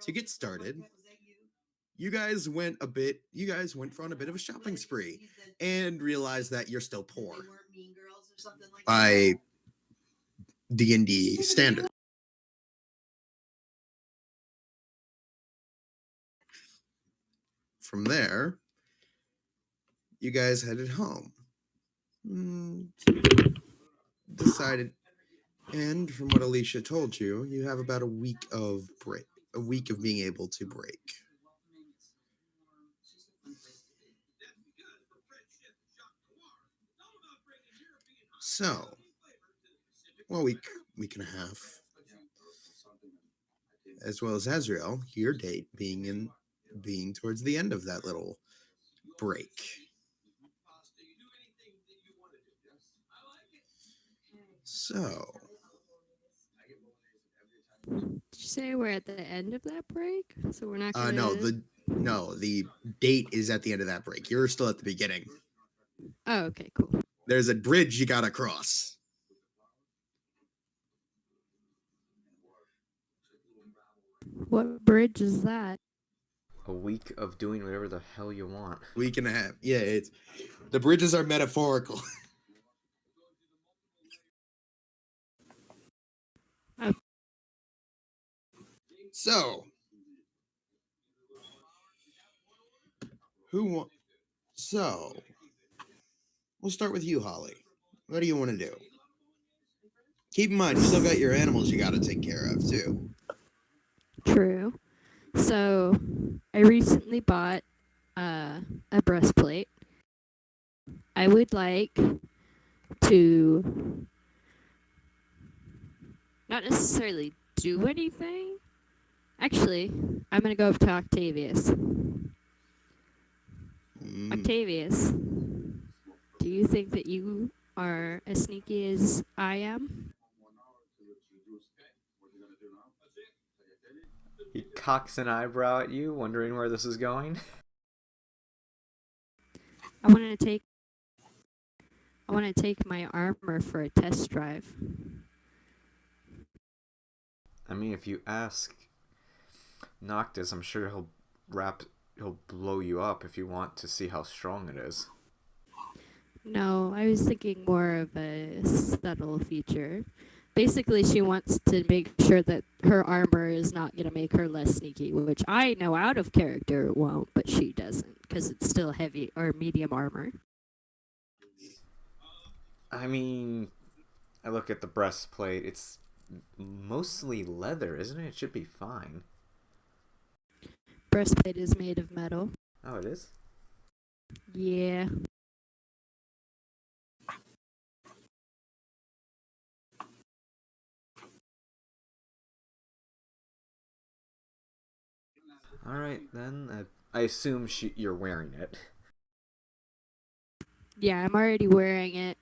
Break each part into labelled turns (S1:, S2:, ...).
S1: to get started, you guys went on a bit of a shopping spree and realized that you're still poor by D&D standard. From there, you guys headed home. Decided, and from what Alicia told you, you have about a week of being able to break. So, well, week and a half, as well as Azrael, your date being towards the end of that little break. So,
S2: Did you say we're at the end of that break? So we're not gonna...
S1: the date is at the end of that break. You're still at the beginning.
S2: Oh, okay, cool.
S1: There's a bridge you gotta cross.
S2: What bridge is that?
S3: A week of doing whatever the hell you want.
S1: Week and a half. Yeah, the bridges are metaphorical. So, we'll start with you, Holly. What do you want to do? Keep in mind, you still got your animals you got to take care of, too.
S2: True. So, I recently bought a breastplate. I would like to not necessarily do anything. Actually, I'm going to go up to Octavius. Octavius, do you think that you are as sneaky as I am?
S3: He cocks an eyebrow at you, wondering where this is going.
S2: I want to take my armor for a test drive.
S3: I mean, if you ask Noctis, I'm sure he'll blow you up if you want to see how strong it is.
S2: No, I was thinking more of a subtle feature. Basically, she wants to make sure that her armor is not going to make her less sneaky, which I know out of character it won't, but she doesn't, because it's still heavy or medium armor.
S3: I mean, I look at the breastplate. It's mostly leather, isn't it? It should be fine.
S2: Breastplate is made of metal.
S3: Oh, it is?
S2: Yeah.
S3: Alright, then. I assume you're wearing it.
S2: Yeah, I'm already wearing it.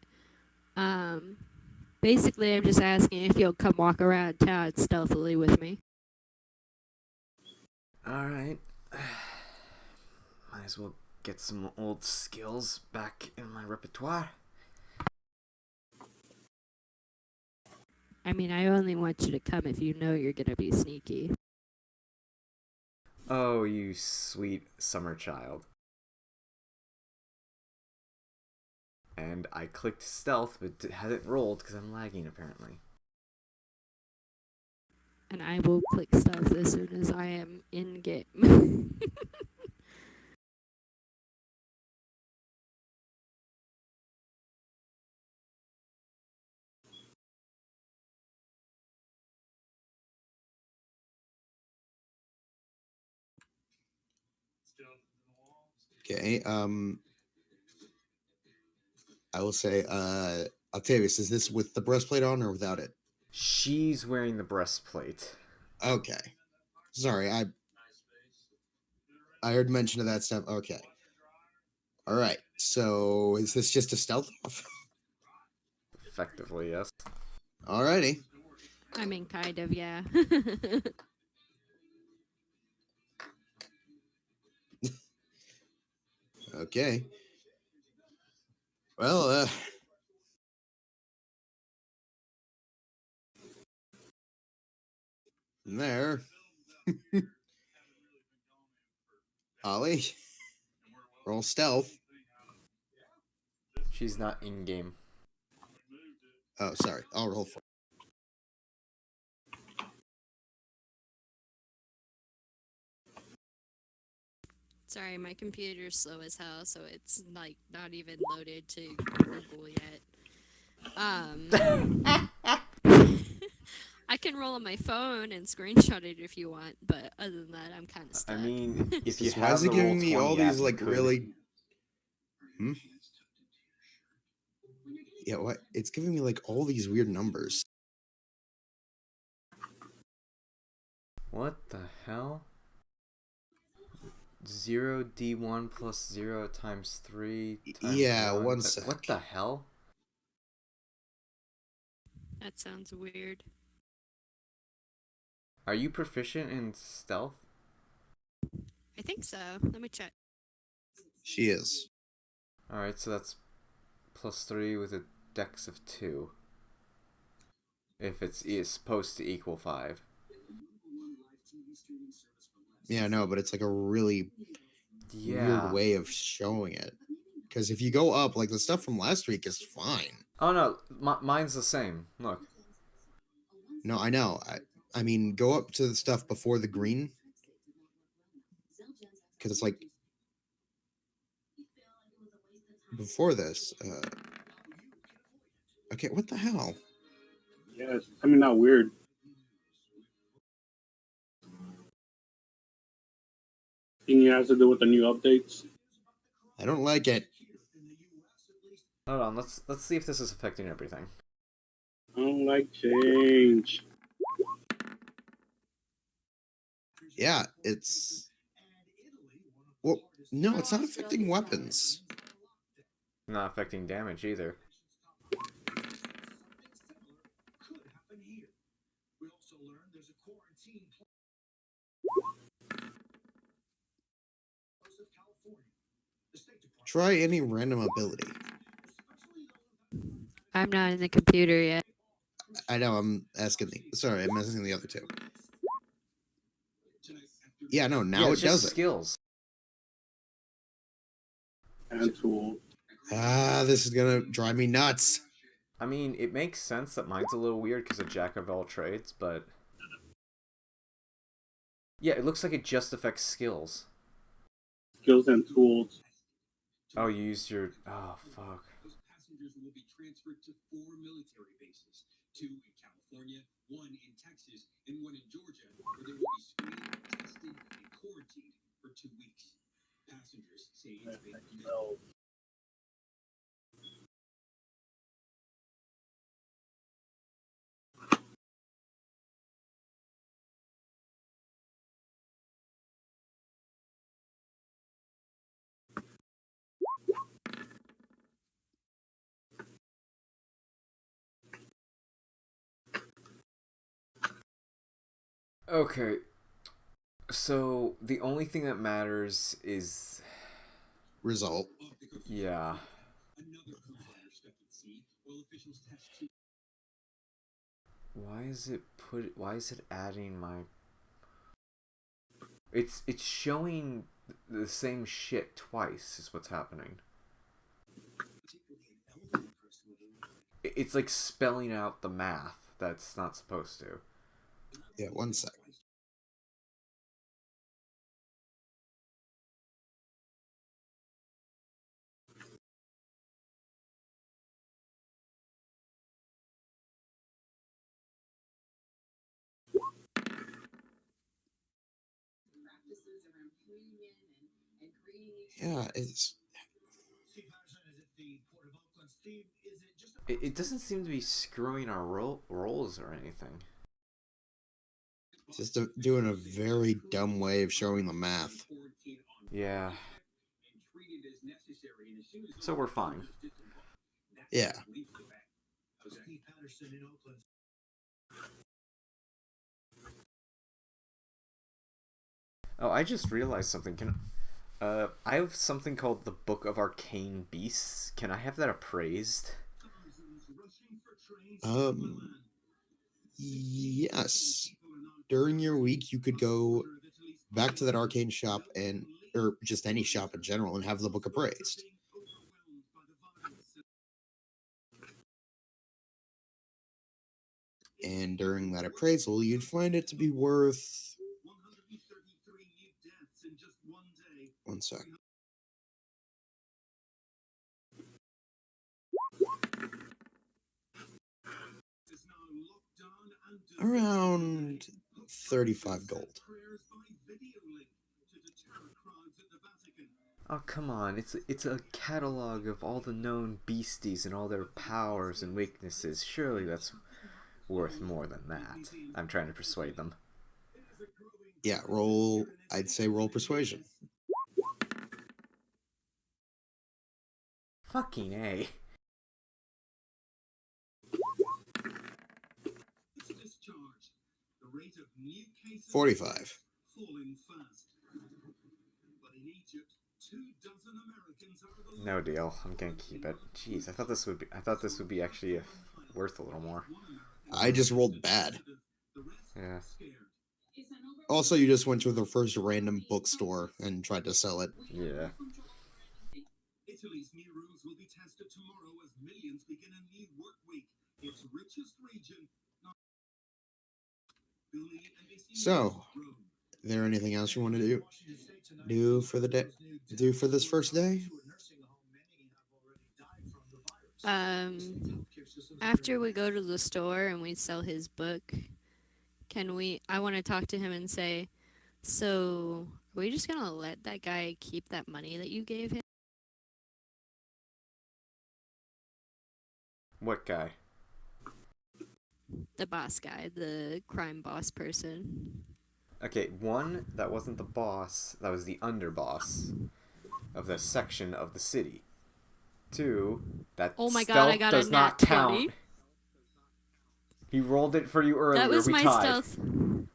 S2: Basically, I'm just asking if you'll come walk around town stealthily with me.
S3: Alright. Might as well get some old skills back in my repertoire.
S2: I mean, I only want you to come if you know you're going to be sneaky.
S3: Oh, you sweet summer child. And I clicked stealth, but it hasn't rolled because I'm lagging apparently.
S2: And I will click stealth as soon as I am in game.
S1: Okay, I will say, Octavius, is this with the breastplate on or without it?
S3: She's wearing the breastplate.
S1: Okay. Sorry, I heard mention of that stuff. Okay. All right. So, is this just a stealth off?
S3: Effectively, yes.
S1: Alrighty.
S2: I mean, kind of, yeah.
S1: Okay. Well, there. Holly, roll stealth.
S3: She's not in game.
S1: Oh, sorry. I'll roll for.
S2: Sorry, my computer's slow as hell, so it's like not even loaded to Google yet. I can roll on my phone and screenshot it if you want, but other than that, I'm kind of stuck.
S3: I mean, if you
S1: Why
S3: have
S1: is it
S3: the
S1: giving
S3: roll
S1: me
S3: 20
S1: all
S3: app,
S1: these
S3: you
S1: like
S3: could.
S1: really? Yeah, what? It's giving me like all these weird numbers.
S3: What the hell? 0d1 plus 0 times 3 times
S1: Yeah,
S3: 1.
S1: one sec.
S3: What the hell?
S2: That sounds weird.
S3: Are you proficient in stealth?
S2: I think so. Let me check.
S1: She is.
S3: Alright, so that's plus 3 with a dex of 2. If it's supposed to equal 5.
S1: Yeah, no, but it's like a really weird way of showing it. Because if you go up, like the stuff from last week is fine.
S3: Oh no, mine's the same. Look.
S1: No, I know. I mean, go up to the stuff before the green. Because it's like before this. Okay, what the hell?
S4: Yeah, it's coming out weird. Think it has to do with the new updates?
S1: I don't like it.
S3: Hold on, let's see if this is affecting everything.
S4: I don't like change.
S1: Yeah, it's. Well, no, it's not affecting weapons.
S3: Not affecting damage either.
S1: Try any random ability.
S2: I'm not in the computer yet.
S1: I know, I'm asking sorry, I'm asking the other two. Yeah, no, now
S3: it's
S1: it does
S3: just
S1: it.
S3: skills.
S4: And tool.
S1: This is gonna drive me nuts.
S3: I mean, it makes sense that mine's a little weird because of Jack of all trades, but... Yeah, it looks like it just affects skills.
S4: Skills and tools.
S3: Oh, you used your... Oh, fuck.
S5: Those passengers will be transferred to 4 military bases, 2 in California, 1 in Texas, and 1 in Georgia, where they will be screened, tested, and quarantined for 2 weeks. Passengers say
S4: No.
S3: Okay. So, the only thing that matters is...
S1: Result.
S3: Yeah. Why is it adding my... It's showing the same shit twice is what's happening. It's like spelling out the math that's not supposed to.
S1: Yeah, one sec. Yeah, it's...
S3: It doesn't seem to be screwing our rolls or anything.
S1: It's just doing a very dumb way of showing the math.
S3: Yeah. So we're fine.
S1: Yeah.
S3: Oh, I just realized something. I have something called the Book of Arcane Beasts. Can I have that appraised?
S1: Yes. During your week, you could go back to that arcane shop and or just any shop in general, and have the book appraised. And during that appraisal, you'd find it to be worth. One sec. Around 35 gold.
S3: Oh, come on. It's a catalog of all the known beasties and all their powers and weaknesses. Surely that's worth more than that. I'm trying to persuade them.
S1: Yeah, roll. I'd say roll persuasion.
S3: Fucking A.
S1: 45.
S3: No deal. I'm gonna keep it. Jeez, I thought this would be actually worth a little more.
S1: I just rolled bad.
S3: Yeah.
S1: Also, you just went to the first random bookstore and tried to sell it.
S3: Yeah.
S5: Italy's new rules will be tested tomorrow as millions begin a new work week. Its richest region.
S1: So, is there anything else you want to do for the day? Do for this first day?
S2: After we go to the store and we sell his book, I want to talk to him and say, so are we just gonna let that guy keep that money that you gave him?
S3: What guy?
S2: The boss guy, the crime boss person.
S3: Okay, one, that wasn't the boss, that was the underboss of the section of the city. Two, that
S2: Oh my
S3: stealth
S2: god, I got
S3: does
S2: a
S3: not
S2: nat
S3: count.
S2: 20.
S3: He rolled it for you earlier.
S2: That was
S3: we
S2: my
S3: tied.
S2: stealth.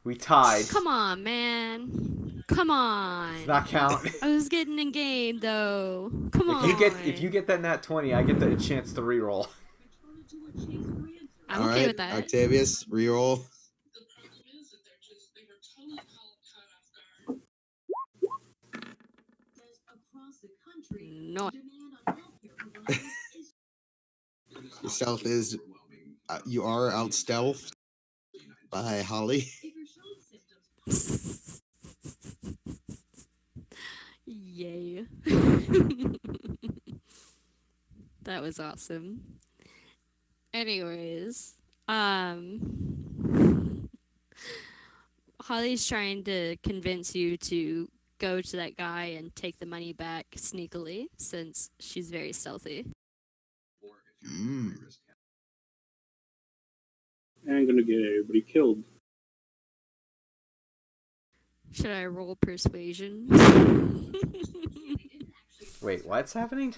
S3: We tied.
S2: Come on, man. Come on.
S3: Does not count.
S2: I was getting in game though. Come on.
S3: If you get that nat 20, I get the chance to reroll.
S2: I'm
S1: All
S2: okay
S1: right,
S2: with that.
S1: Octavius, reroll.
S2: No.
S1: Your stealth is you are out stealthed by Holly.
S2: Yay. That was awesome. Anyways, Holly's trying to convince you to go to that guy and take the money back sneakily since she's very stealthy.
S1: Mm.
S4: And gonna get everybody killed.
S2: Should I roll persuasion?
S3: Wait, what's happening?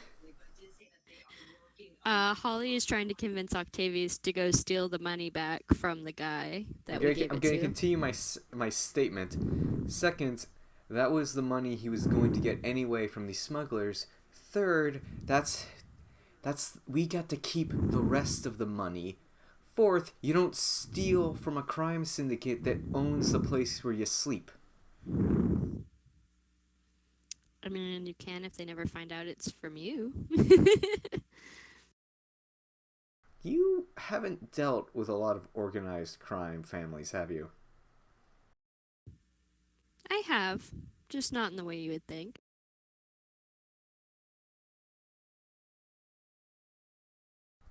S2: Holly is trying to convince Octavius to go steal the money back from the guy that we gave
S3: I'm
S2: it
S3: going
S2: to.
S3: to continue my statement. Second, that was the money he was going to get anyway from the smugglers. Third, we got to keep the rest of the money. Fourth, you don't steal from a crime syndicate that owns the place where you sleep.
S2: I mean, you can if they never find out it's from you.
S3: You haven't dealt with a lot of organized crime families, have you?
S2: I have, just not in the way you would think.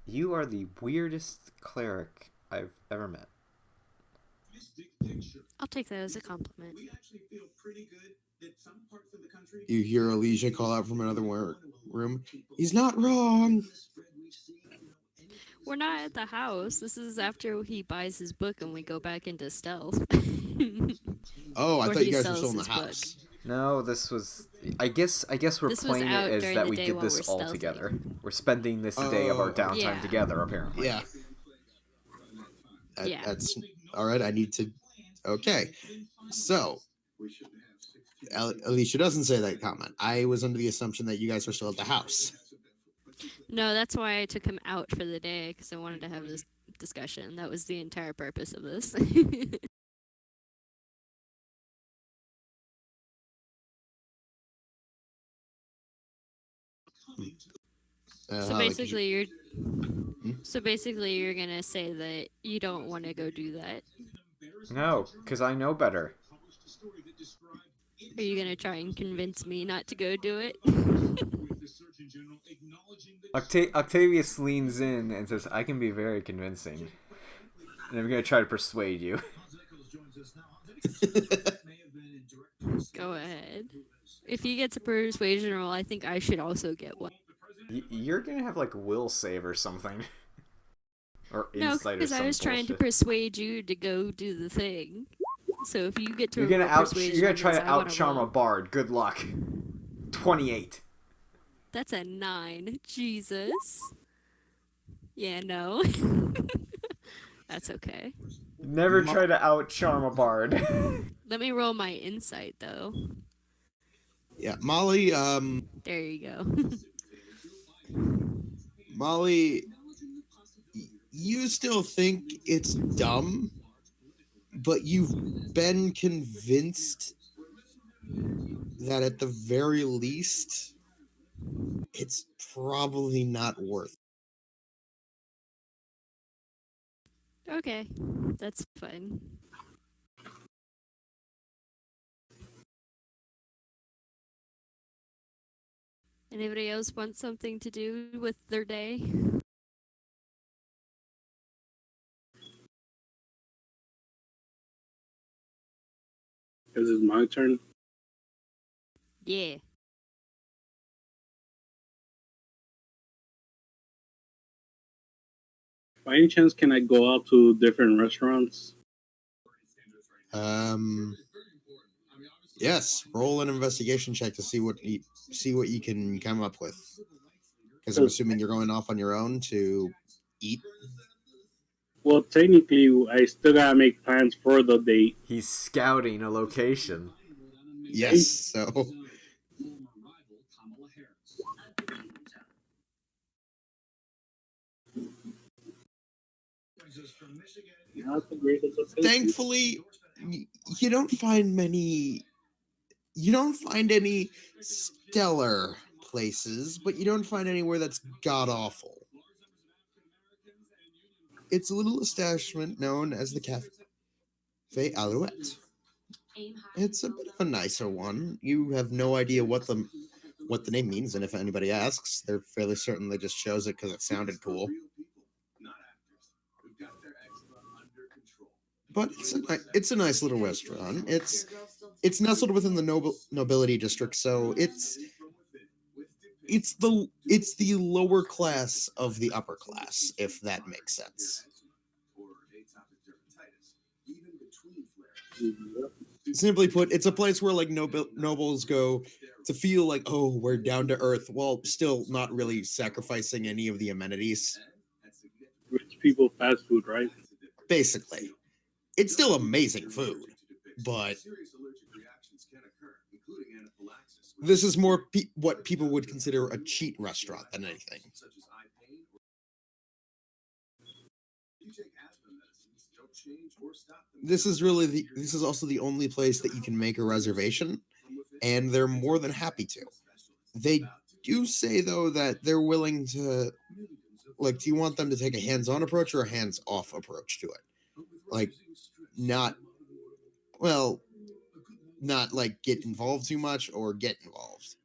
S3: You are the weirdest cleric I've ever met.
S2: I'll take that as a compliment.
S1: You hear Alicia call out from another room. He's not wrong.
S2: We're not at the house. This is after he buys his book and we go back into stealth.
S1: Oh, I
S2: Or
S1: thought
S2: he
S1: you guys were
S2: sells
S1: still in the
S2: his book.
S1: house.
S3: No, this was. I guess we're
S2: This was
S3: playing it
S2: out
S3: as
S2: during
S3: that
S2: the
S3: we
S2: day
S3: did
S2: while
S3: this
S2: we're
S3: all
S2: stealthing.
S3: together. We're spending this day of our downtime
S2: Yeah.
S3: together, apparently.
S1: Yeah.
S2: Yeah.
S1: That's all right. I need to. Okay. So, Alicia doesn't say that comment. I was under the assumption that you guys were still at the house.
S2: No, that's why I took him out for the day, because I wanted to have this discussion. That was the entire purpose of this. So
S1: Like,
S2: basically, you're gonna say that you don't want to go do that.
S3: No, because I know better.
S2: Are you gonna try and convince me not to go do it?
S3: Octavius leans in and says, I can be very convincing. And I'm going to try to persuade you.
S2: Go ahead. If he gets a persuasion roll, I think I should also get one.
S3: You're going to have like will save or something. Or
S2: No,
S3: insight or
S2: because I
S3: some
S2: was trying to
S3: bullshit.
S2: persuade you to go do the thing. So if you get to
S3: You're
S2: a
S3: gonna
S2: roll persuasion,
S3: you're gonna
S2: that
S3: try
S2: means
S3: to
S2: I want to
S3: outcharm a
S2: roll.
S3: bard. Good luck. 28.
S2: That's a 9. Jesus. Yeah, no. That's okay.
S3: Never try to outcharm a bard.
S2: Let me roll my insight though.
S1: yeah, Molly.
S2: There you go.
S1: Molly, you still think it's dumb, but you've been convinced that at the very least, it's probably not worth.
S2: Okay, that's fine. Anybody else want something to do with their day?
S4: This is my turn.
S2: Yeah.
S4: By any chance, can I go out to different restaurants?
S1: Yes. Roll an investigation check to see what you can come up with. Because I'm assuming you're going off on your own to eat.
S4: Well, technically, I still gotta make plans for the date.
S3: He's scouting a location.
S1: Yes. So. Thankfully, you don't find many. You don't find any stellar places, but you don't find anywhere that's god awful. It's a little establishment known as the Cafe Alouette. It's a bit of a nicer one. You have no idea what the name means, and if anybody asks, they're fairly certain they just chose it because it sounded cool. But it's a nice little restaurant. It's nestled within the nobility district, so it's the lower class of the upper class, if that makes sense. Simply put, it's a place where like nobles go to feel like, oh, we're down to earth, while still not really sacrificing any of the amenities.
S4: Rich people fast food, right?
S1: Basically, it's still amazing food, but this is more what people would consider a cheat restaurant than anything. This is also the only place that you can make a reservation, and they're more than happy to. They do say though that they're willing to, like, do you want them to take a hands-on approach or a hands-off approach to it? Like, not like get involved too much or get involved.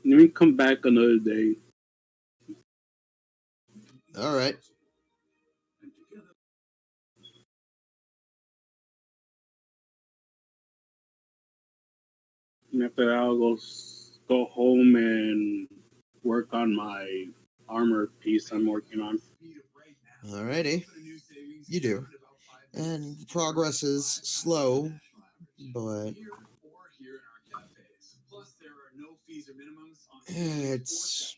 S4: Let me come back another day.
S1: All right.
S4: And after that, I'll go home and work on my armor piece I'm working on.
S1: Alrighty. You do. And progress is slow, but it's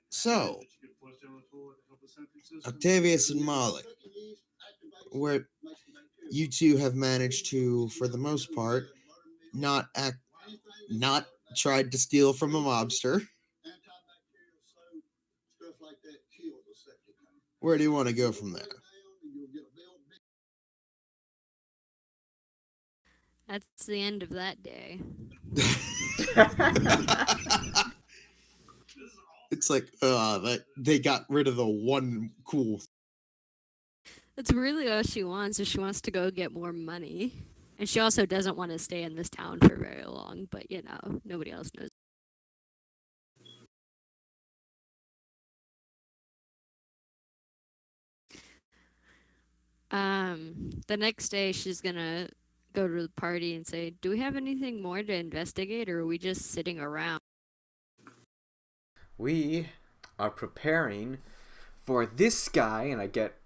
S1: so Octavius and Molly, where you two have managed to, for the most part, not act not tried to steal from a mobster. Where do you want to go from there?
S2: That's the end of that day.
S1: It's like, that they got rid of the one cool.
S2: That's really all she wants, is she wants to go get more money. And she also doesn't want to stay in this town for very long, but nobody else knows. The next day she's gonna go to the party and say, "Do we have anything more to investigate, or are we just sitting around?"
S3: We are preparing for this guy, and I get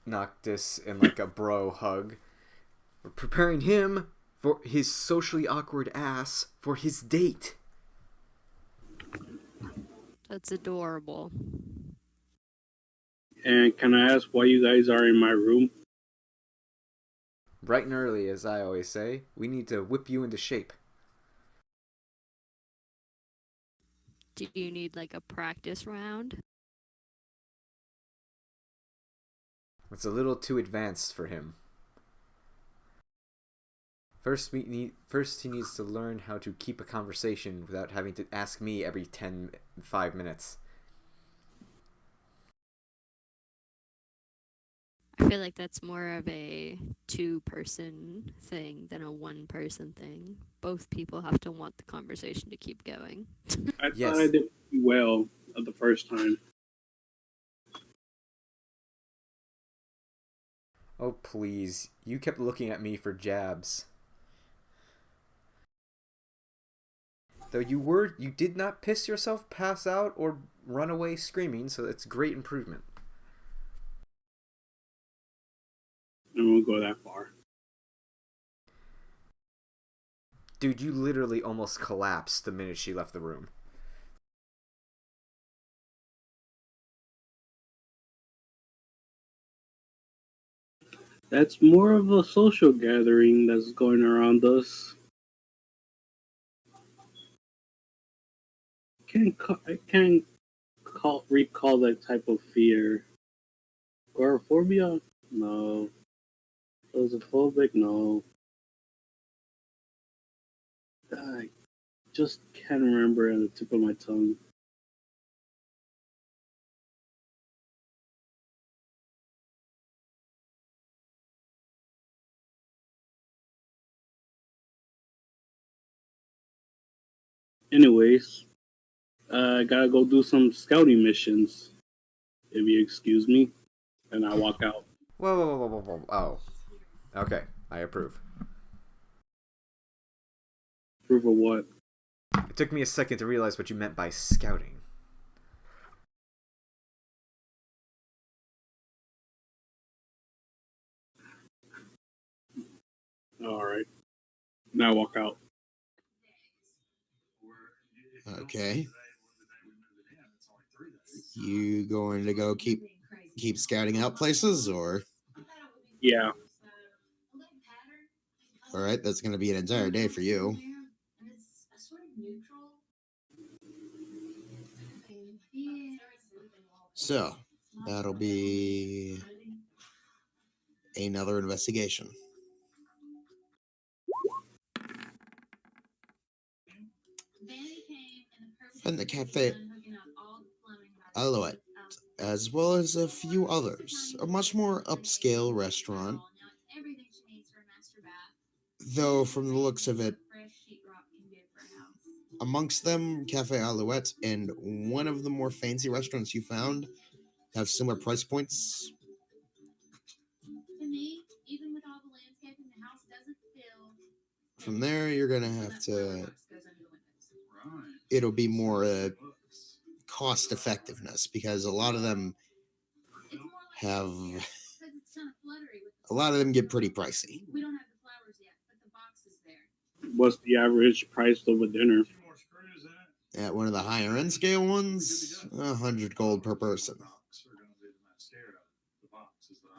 S3: Noctis in like a bro hug. We're preparing him for his socially awkward ass for his date.
S2: That's adorable.
S4: And can I ask why you guys are in my room?
S3: Bright and early, as I always say, we need to whip you into shape.
S2: Do you need like a practice round?
S3: It's a little too advanced for him. First, he needs to learn how to keep a conversation without having to ask me every 5 minutes.
S2: I feel like that's more of a two-person thing than a one-person thing. Both people have to want the conversation to keep going.
S4: I
S3: Yes.
S4: thought I did well the first time.
S3: Oh, please. You kept looking at me for jabs. Though you did not piss yourself, pass out, or run away screaming, so that's great improvement.
S4: I won't go that far.
S3: Dude, you literally almost collapsed the minute she left the room.
S4: That's more of a social gathering that's going around us. I can't recall that type of fear. Agoraphobia? No. Claustrophobic? No. I just can't remember at the tip of my tongue. Anyways, I gotta go do some scouting missions. If you excuse me, and I walk out.
S3: Whoa, whoa, whoa, whoa, whoa. Oh. Okay, I approve.
S4: Proof of what?
S3: It took me a second to realize what you meant by scouting.
S4: Alright. Now I walk out.
S1: Okay. You going to go keep scouting out places, or?
S4: Yeah.
S1: All right, that's going to be an entire day for you. So, that'll be another investigation. And the Cafe Alouette, as well as a few others. A much more upscale restaurant. Though, from the looks of it, amongst them, Cafe Alouette and one of the more fancy restaurants you found have similar price points. From there, you're going to have to... It'll be more cost effectiveness, because a lot of them have... A lot of them get pretty pricey.
S4: What's the average price of a dinner?
S1: At one of the higher end scale ones, 100 gold per person.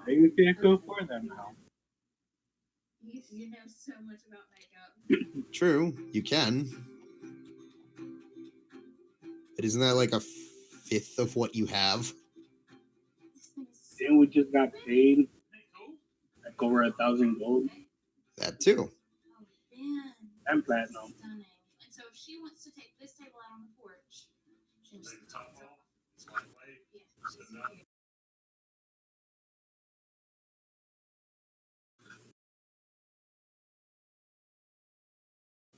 S4: I think I can afford that now.
S1: True, you can. But isn't that like a fifth of what you have?
S4: And we just got paid like over 1,000 gold
S1: That too.
S4: and platinum.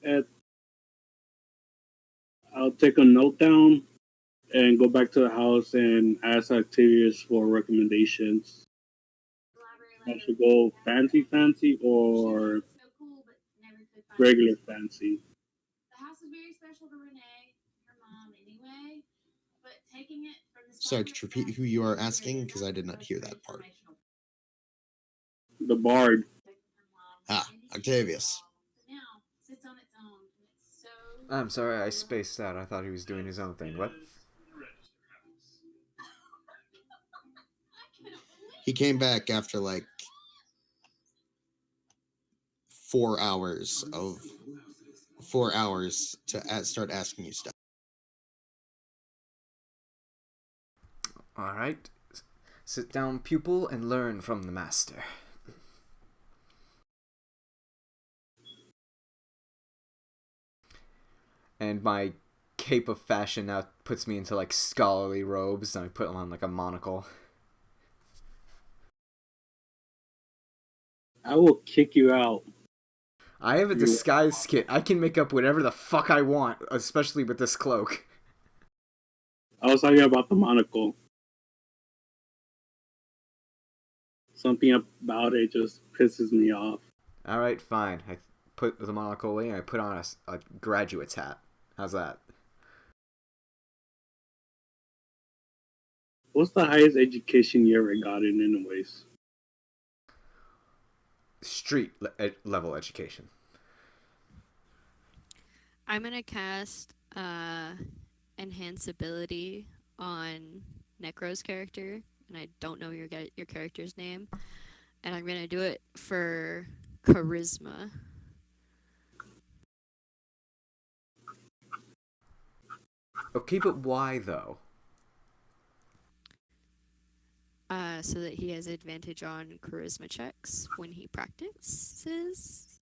S4: And I'll take a note down and go back to the house and ask Octavius for recommendations. I should go fancy or regular fancy.
S1: Sorry, could you repeat who you are asking? Because I did not hear that part.
S4: The bard.
S1: Ah, Octavius.
S3: I'm sorry, I spaced out. I thought he was doing his own thing. What?
S1: He came back after like 4 hours of 4 hours to start asking you stuff.
S3: All right. Sit down, pupil, and learn from the master. And my cape of fashion now puts me into like scholarly robes, and I put on like a monocle.
S4: I will kick you out.
S3: I have a disguise kit. I can make up whatever the fuck I want, especially with this cloak.
S4: I was talking about the monocle. Something about it just pisses me off.
S3: All right, fine. I put the monocle away and I put on a graduate's hat. How's that?
S4: What's the highest education you ever got in, anyways?
S3: Street level education.
S2: I'm gonna cast enhance ability on Necro's character, and I don't know your character's name, and I'm gonna do it for charisma.
S3: Okay, but why though?
S2: So that he has advantage on charisma checks when he practices.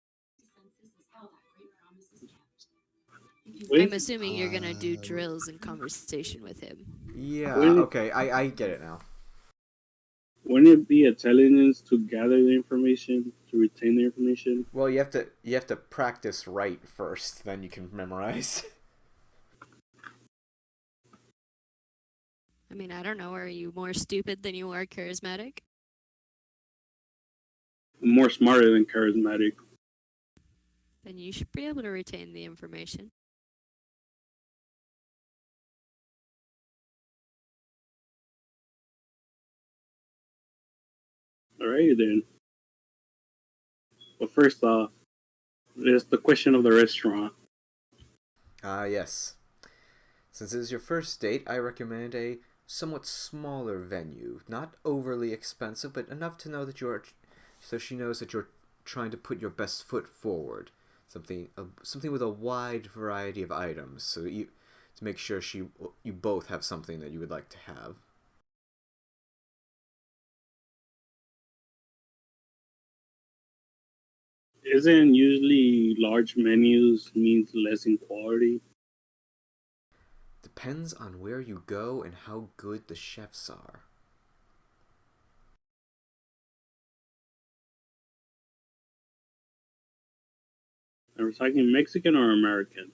S2: I'm assuming you're gonna do drills and conversation with him.
S3: Yeah, okay, I get it now.
S4: Wouldn't it be intelligence to gather the information, to retain the information?
S3: Well, you have to practice right first, then you can memorize.
S2: I mean, I don't know. Are you more stupid than you are charismatic?
S4: I'm more smarter than charismatic.
S2: Then you should be able to retain the information.
S4: Alright then. But first off, there's the question of the restaurant.
S3: Yes. Since it is your first date, I recommend a somewhat smaller venue. Not overly expensive, but enough to know that so she knows that you're trying to put your best foot forward. Something with a wide variety of items, so to make sure you both have something that you would like to have.
S4: Isn't usually large menus means less in quality?
S3: Depends on where you go and how good the chefs are.
S4: Are we talking Mexican or American?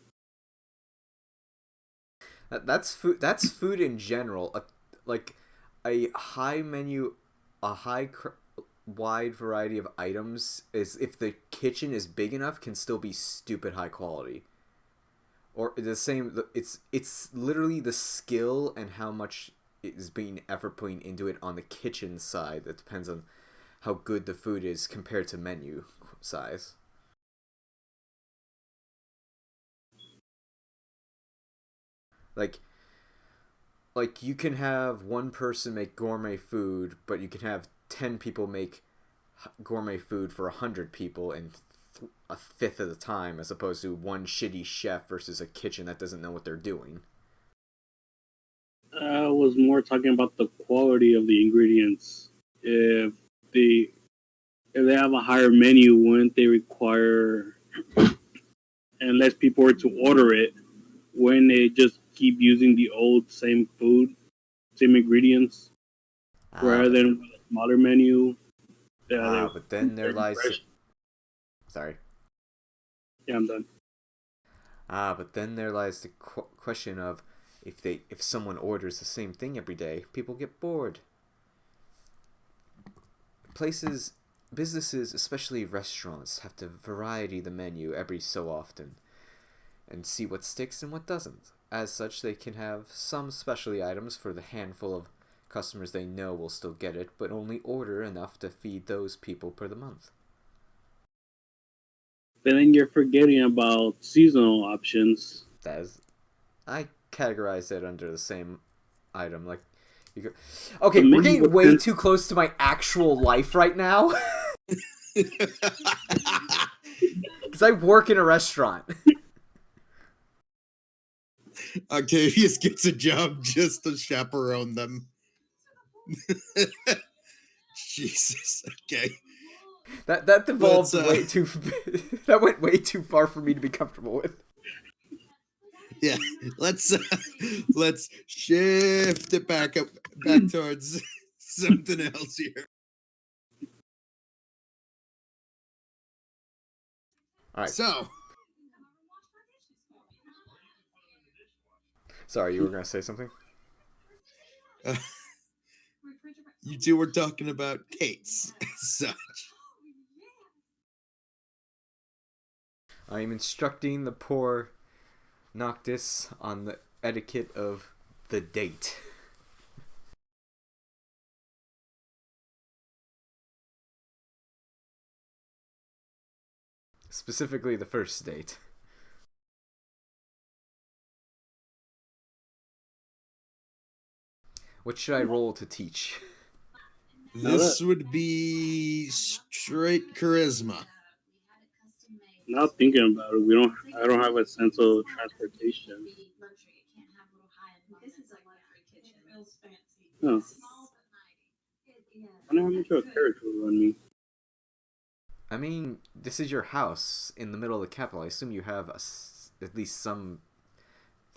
S3: That's food. That's food in general. Like a high menu, wide variety of items is, if the kitchen is big enough, can still be stupid high quality. Or the same. It's literally the skill and how much is being effort putting into it on the kitchen side that depends on how good the food is compared to menu size. Like you can have one person make gourmet food, but you can have 10 people make gourmet food for 100 people, and a fifth of the time, as opposed to one shitty chef versus a kitchen that doesn't know what they're doing.
S4: I was more talking about the quality of the ingredients. They if they have a higher menu, wouldn't they require, unless people were to order it, when they just keep using the old same food, same ingredients, rather than with a smaller menu?
S3: But then there lies. Sorry.
S4: Yeah, I'm done.
S3: But then there lies the question of if someone orders the same thing every day, people get bored. Businesses, especially restaurants, have to variety the menu every so often and see what sticks and what doesn't. As such, they can have some specialty items for the handful of customers they know will still get it, but only order enough to feed those people per the month.
S4: But then you're forgetting about seasonal options.
S3: I categorize it under the same item. Like, okay,
S4: The
S3: we're
S4: menu
S3: getting way
S4: within-
S3: too close to my actual life right now. Because I work in a restaurant.
S1: Octavius gets a job just to chaperone them. Jesus. Okay.
S3: That devolved
S1: Let's,
S3: way too. That went way too far for me to be comfortable with.
S1: Yeah. Let's shift it back towards something else here.
S3: All right.
S1: So,
S3: Sorry, you were gonna say something?
S1: you two were talking about Kate's as such.
S3: I am instructing the poor Noctis on the etiquette of the date. Specifically, the first date. What should I roll to teach?
S1: This would be straight charisma.
S4: Now thinking about it, I don't have a sense of transportation. Oh. I don't know how much of a carriage will run me.
S3: I mean, this is your house in the middle of the capital. I assume you have at least some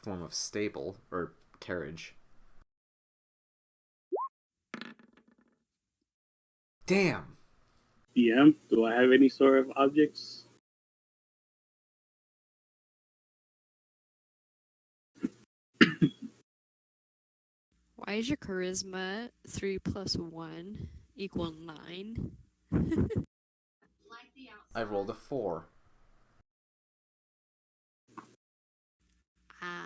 S3: form of stable or carriage. Damn.
S4: DM, do I have any sort of objects?
S2: Why is your charisma 3 + 1 = 9?
S3: I rolled a 4.
S2: Ah.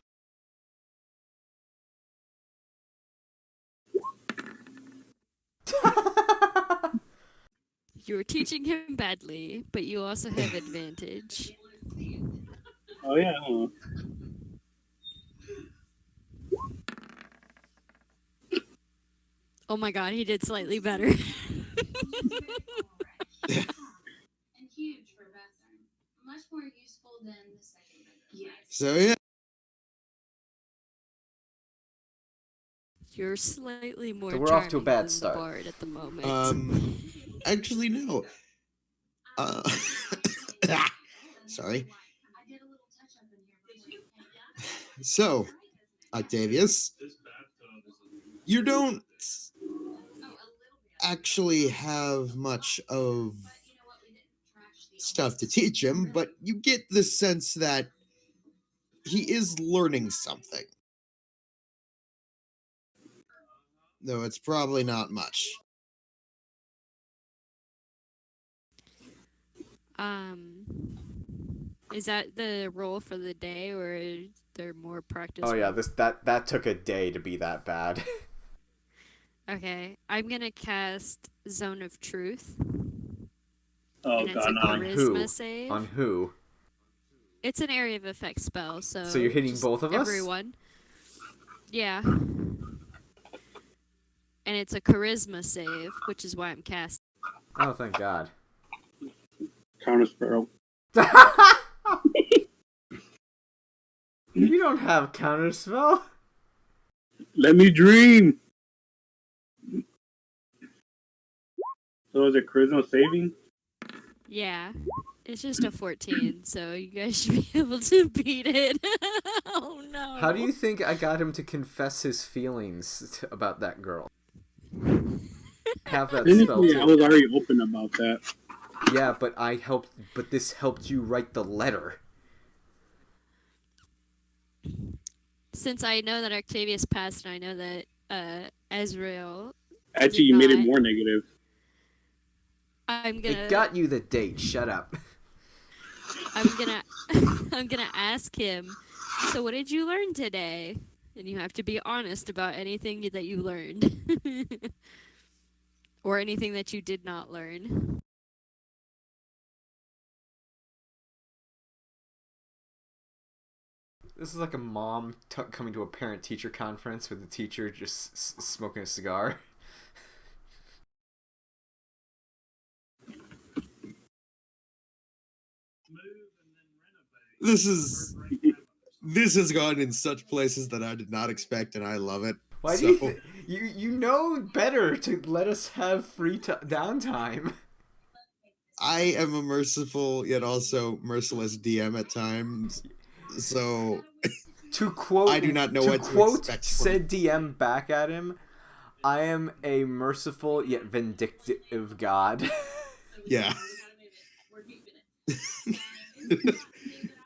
S2: You're teaching him badly, but you also have advantage.
S4: Oh yeah.
S2: Oh my god, he did slightly better.
S1: So yeah.
S2: You're slightly more
S3: So we're off to a
S2: charming
S3: bad
S2: than
S3: start.
S2: the bard at the moment.
S1: Actually, no. Sorry. So, Octavius, you don't actually have much of stuff to teach him, but you get the sense that he is learning something. Though it's probably not much.
S2: Is that the role for the day, or is there more practice?
S3: Oh yeah,
S2: rounds?
S3: that took a day to be that bad.
S2: Okay, I'm gonna cast Zone of Truth.
S4: Oh
S2: And it's
S4: god,
S2: a
S4: no.
S3: On who?
S2: charisma save.
S3: On who?
S2: It's an area of effect spell,
S3: So you're hitting
S2: just
S3: both of us?
S2: everyone. Yeah. And it's a charisma save, which is why I'm casting.
S3: Oh, thank God.
S4: Counter spell.
S3: You don't have counterspell.
S4: Let me dream. So is it charisma saving?
S2: Yeah. It's just a 14, so you guys should be able to beat it. Oh no.
S3: How do you think I got him to confess his feelings about that girl? Have that spell
S4: Technically, I
S3: too.
S4: was already open about that.
S3: Yeah, but I helped. But this helped you write the letter.
S2: Since I know that Octavius passed and I know that Ezreal
S4: Actually,
S2: did
S4: you made it
S2: not,
S4: more negative.
S2: I'm
S3: It
S2: gonna
S3: got you the date. Shut up.
S2: I'm gonna I'm gonna ask him, so what did you learn today? And you have to be honest about anything that you learned. Or anything that you did not learn.
S3: This is like a mom coming to a parent-teacher conference with the teacher just smoking a cigar.
S1: This is this has gone in such places that I did not expect, and I love it.
S3: Why do you you know better to let us have free downtime?
S1: I am a merciful yet also merciless DM at times, so
S3: To quote
S1: I do not know
S3: to
S1: what to
S3: quote
S1: expect from.
S3: said DM back at him, I am a merciful yet vindictive god.
S1: Yeah.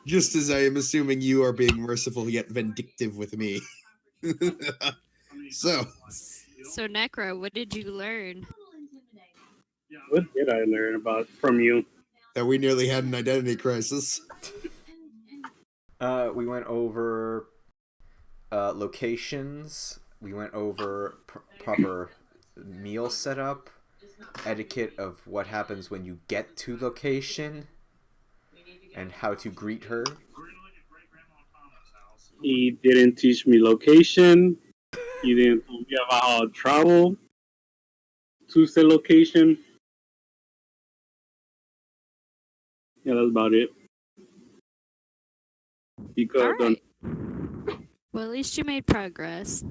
S1: Just as I am assuming you are being merciful yet vindictive with me. So,
S2: So Necro, what did you learn?
S4: What did I learn about from you?
S1: that we nearly had an identity crisis.
S3: We went over locations. We went over proper meal setup, etiquette of what happens when you get to location, and how to greet her.
S4: He didn't teach me location. He didn't tell me about how to travel to said location. Yeah, that's about it. He could have done.
S2: Alright. Well, at least you made progress.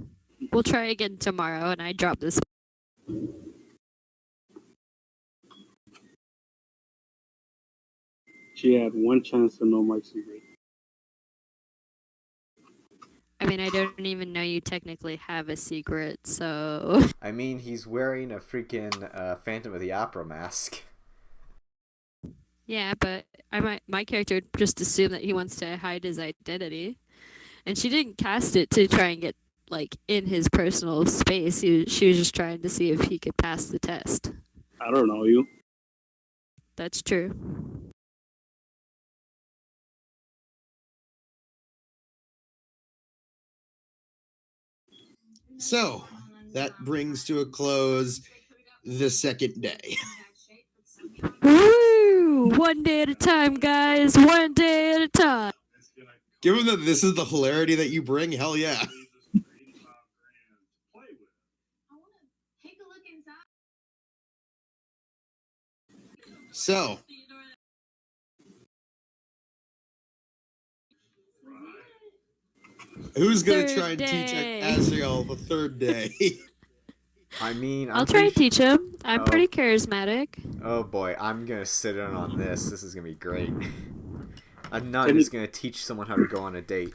S2: We'll try again tomorrow, and I drop this.
S4: She had one chance to know my secret.
S2: I mean, I don't even know you technically have a secret, so.
S3: I mean, he's wearing a freaking Phantom of the Opera mask.
S2: Yeah, but my character would just assume that he wants to hide his identity, and she didn't cast it to try and get like in his personal space. She was just trying to see if he could pass the test.
S4: I don't know you.
S2: That's true.
S1: So, that brings to a close the second day.
S2: Woo! One day at a time, guys. One day at a time.
S1: Given that this is the hilarity that you bring, hell yeah. So, who's gonna
S2: Third
S1: try and teach
S2: day.
S1: Azrael the third day?
S3: I mean,
S2: I'll try and teach him. I'm
S3: Oh.
S2: pretty charismatic.
S3: Oh boy, I'm gonna sit in on this. This is gonna be great. A nun is gonna teach someone how to go on a date.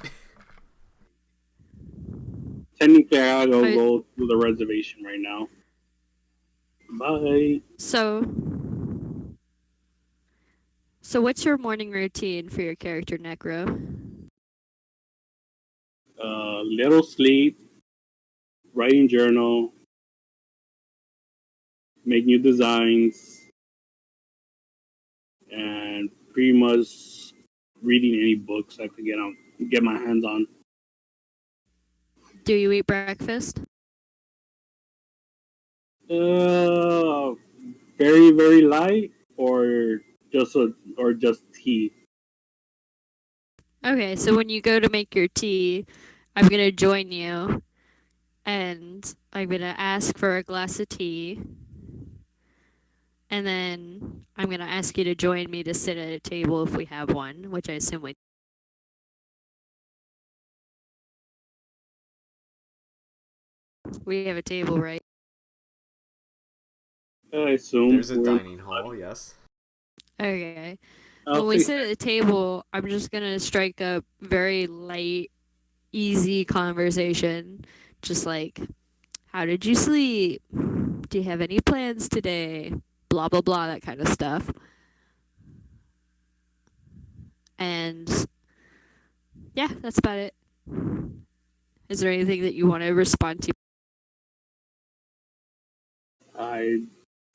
S4: Technically, I gotta go to the reservation right now. Bye.
S2: So what's your morning routine for your character, Necro?
S4: Little sleep, writing journal, make new designs, and pretty much reading any books I could get my hands on.
S2: Do you eat breakfast?
S4: Very very light, or just tea.
S2: Okay, so when you go to make your tea, I'm gonna join you, and I'm gonna ask for a glass of tea, And then I'm going to ask you to join me to sit at a table if we have one, which I assume we have a table, right?
S4: I assume
S3: There's a
S4: we're in
S3: dining hall, yes.
S2: Okay.
S4: I'll
S2: When we
S4: say
S2: sit at the table, I'm just going to strike up very light, easy conversation. Just like, how did you sleep? Do you have any plans today? Blah, blah, blah, that kind of stuff. And yeah, that's about it. Is there anything that you want to respond to?
S4: I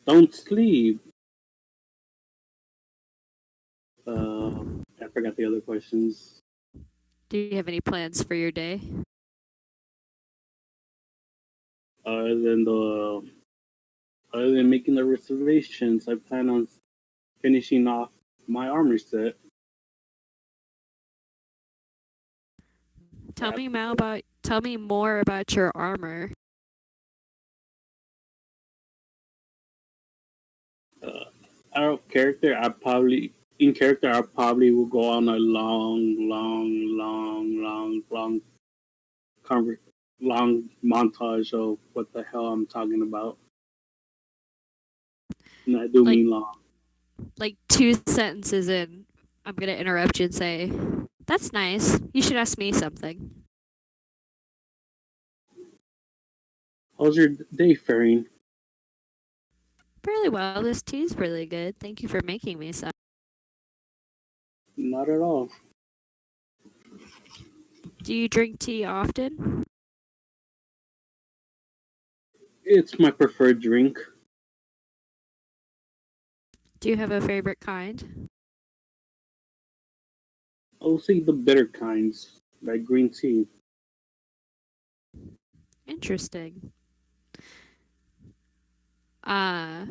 S4: don't sleep. I forgot the other questions.
S2: Do you have any plans for your day?
S4: Other than the other than making the reservations, I plan on finishing off my armor set.
S2: Tell me more about your armor.
S4: Uh, Out of character, I probably will go on a conver- long montage of what the hell I'm talking about. And I do
S2: Like
S4: mean long.
S2: like 2 sentences in, I'm gonna interrupt you and say, "That's nice. You should ask me something."
S4: How's your day faring?
S2: Fairly well. This tea's really good. Thank you for making me some.
S4: Not at all.
S2: Do you drink tea often?
S4: It's my preferred drink.
S2: Do you have a favorite kind?
S4: I'll say the bitter kinds, like green tea.
S2: Interesting. Uh,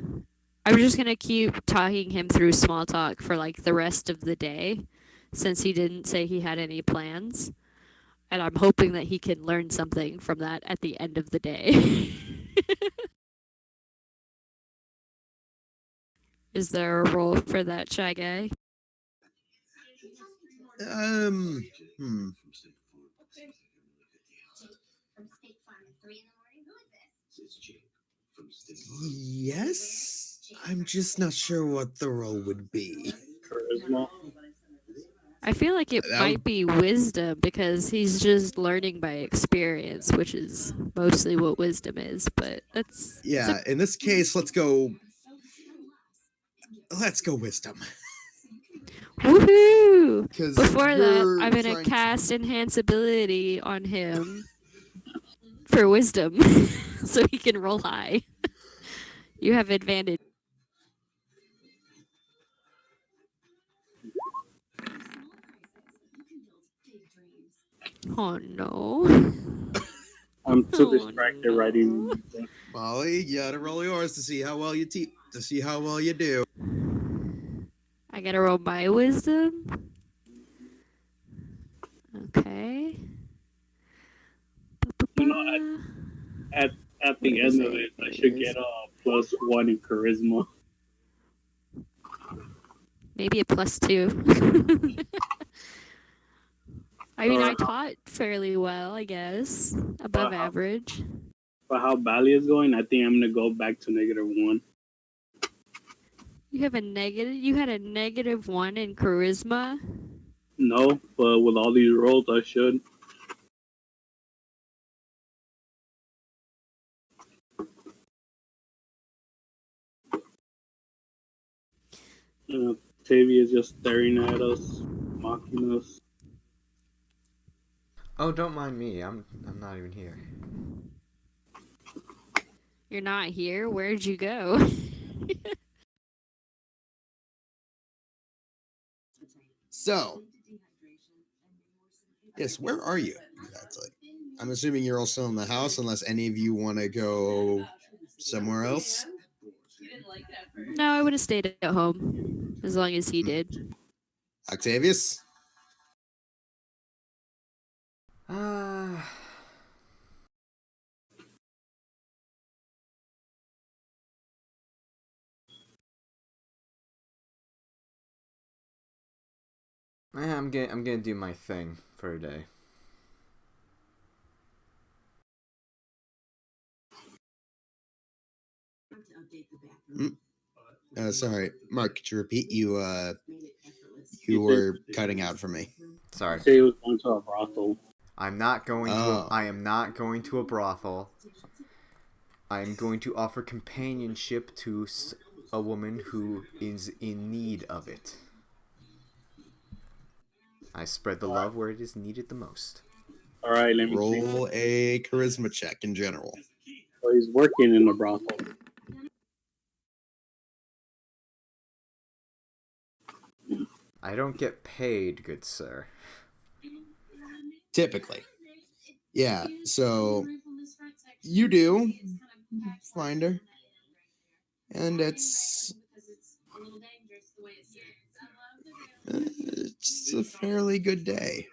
S2: I'm just gonna keep talking him through small talk for like the rest of the day, since he didn't say he had any plans. And I'm hoping that he can learn something from that at the end of the day. Is there a role for that shy guy?
S1: Hmm. Yes, I'm just not sure what the role would be.
S4: Charisma.
S2: I feel like it
S1: That
S2: might
S1: would,
S2: be wisdom because he's just learning by experience, which is mostly what wisdom is. But it's a
S1: yeah. In this case, let's go. Let's go wisdom,
S2: woohoo!
S1: because
S2: Before that,
S1: you're
S2: I'm gonna
S1: trying to.
S2: cast enhance ability on him for wisdom, so he can roll high. You have advantage. Oh no!
S4: I'm too
S2: Oh
S4: distracted
S2: no!
S4: writing music.
S1: Molly, you gotta roll yours to see how well to see how well you do.
S2: I gotta roll my wisdom. Okay.
S4: You know, at at
S2: Where
S4: the
S2: does
S4: end of
S2: it
S4: it, I should get
S2: is?
S4: a +1 in charisma.
S2: Maybe a +2. I mean,
S4: Or
S2: I taught fairly well, I guess.
S4: for
S2: Above
S4: how,
S2: average.
S4: for how Bally is going, I think I'm gonna go back to -1.
S2: You have a negative. You had a -1 in charisma.
S4: No, but with all these rolls, I should. Tavy is just staring at us, mocking us.
S3: Oh, don't mind me. I'm not even here.
S2: You're not here. Where'd you go?
S1: So, yes, where are you exactly? I'm assuming you're all still in the house, unless any of you want to go somewhere else.
S2: No, I would have stayed at home as long as he did.
S1: Octavius.
S3: Ah. I'm gonna do my thing for a day.
S1: Sorry, Mark. Could you repeat? You were cutting out for me.
S3: Sorry.
S4: Say he was going to a brothel.
S3: I'm not going to.
S1: Oh.
S3: I am not going to a brothel. I am going to offer companionship to a woman who is in need of it. I spread the love where it is needed the most.
S4: All right, let me see.
S1: Roll a charisma check in general.
S4: So he's working in a brothel.
S3: I don't get paid, good sir.
S1: Typically. Yeah, so you do find her. And it's a fairly good day.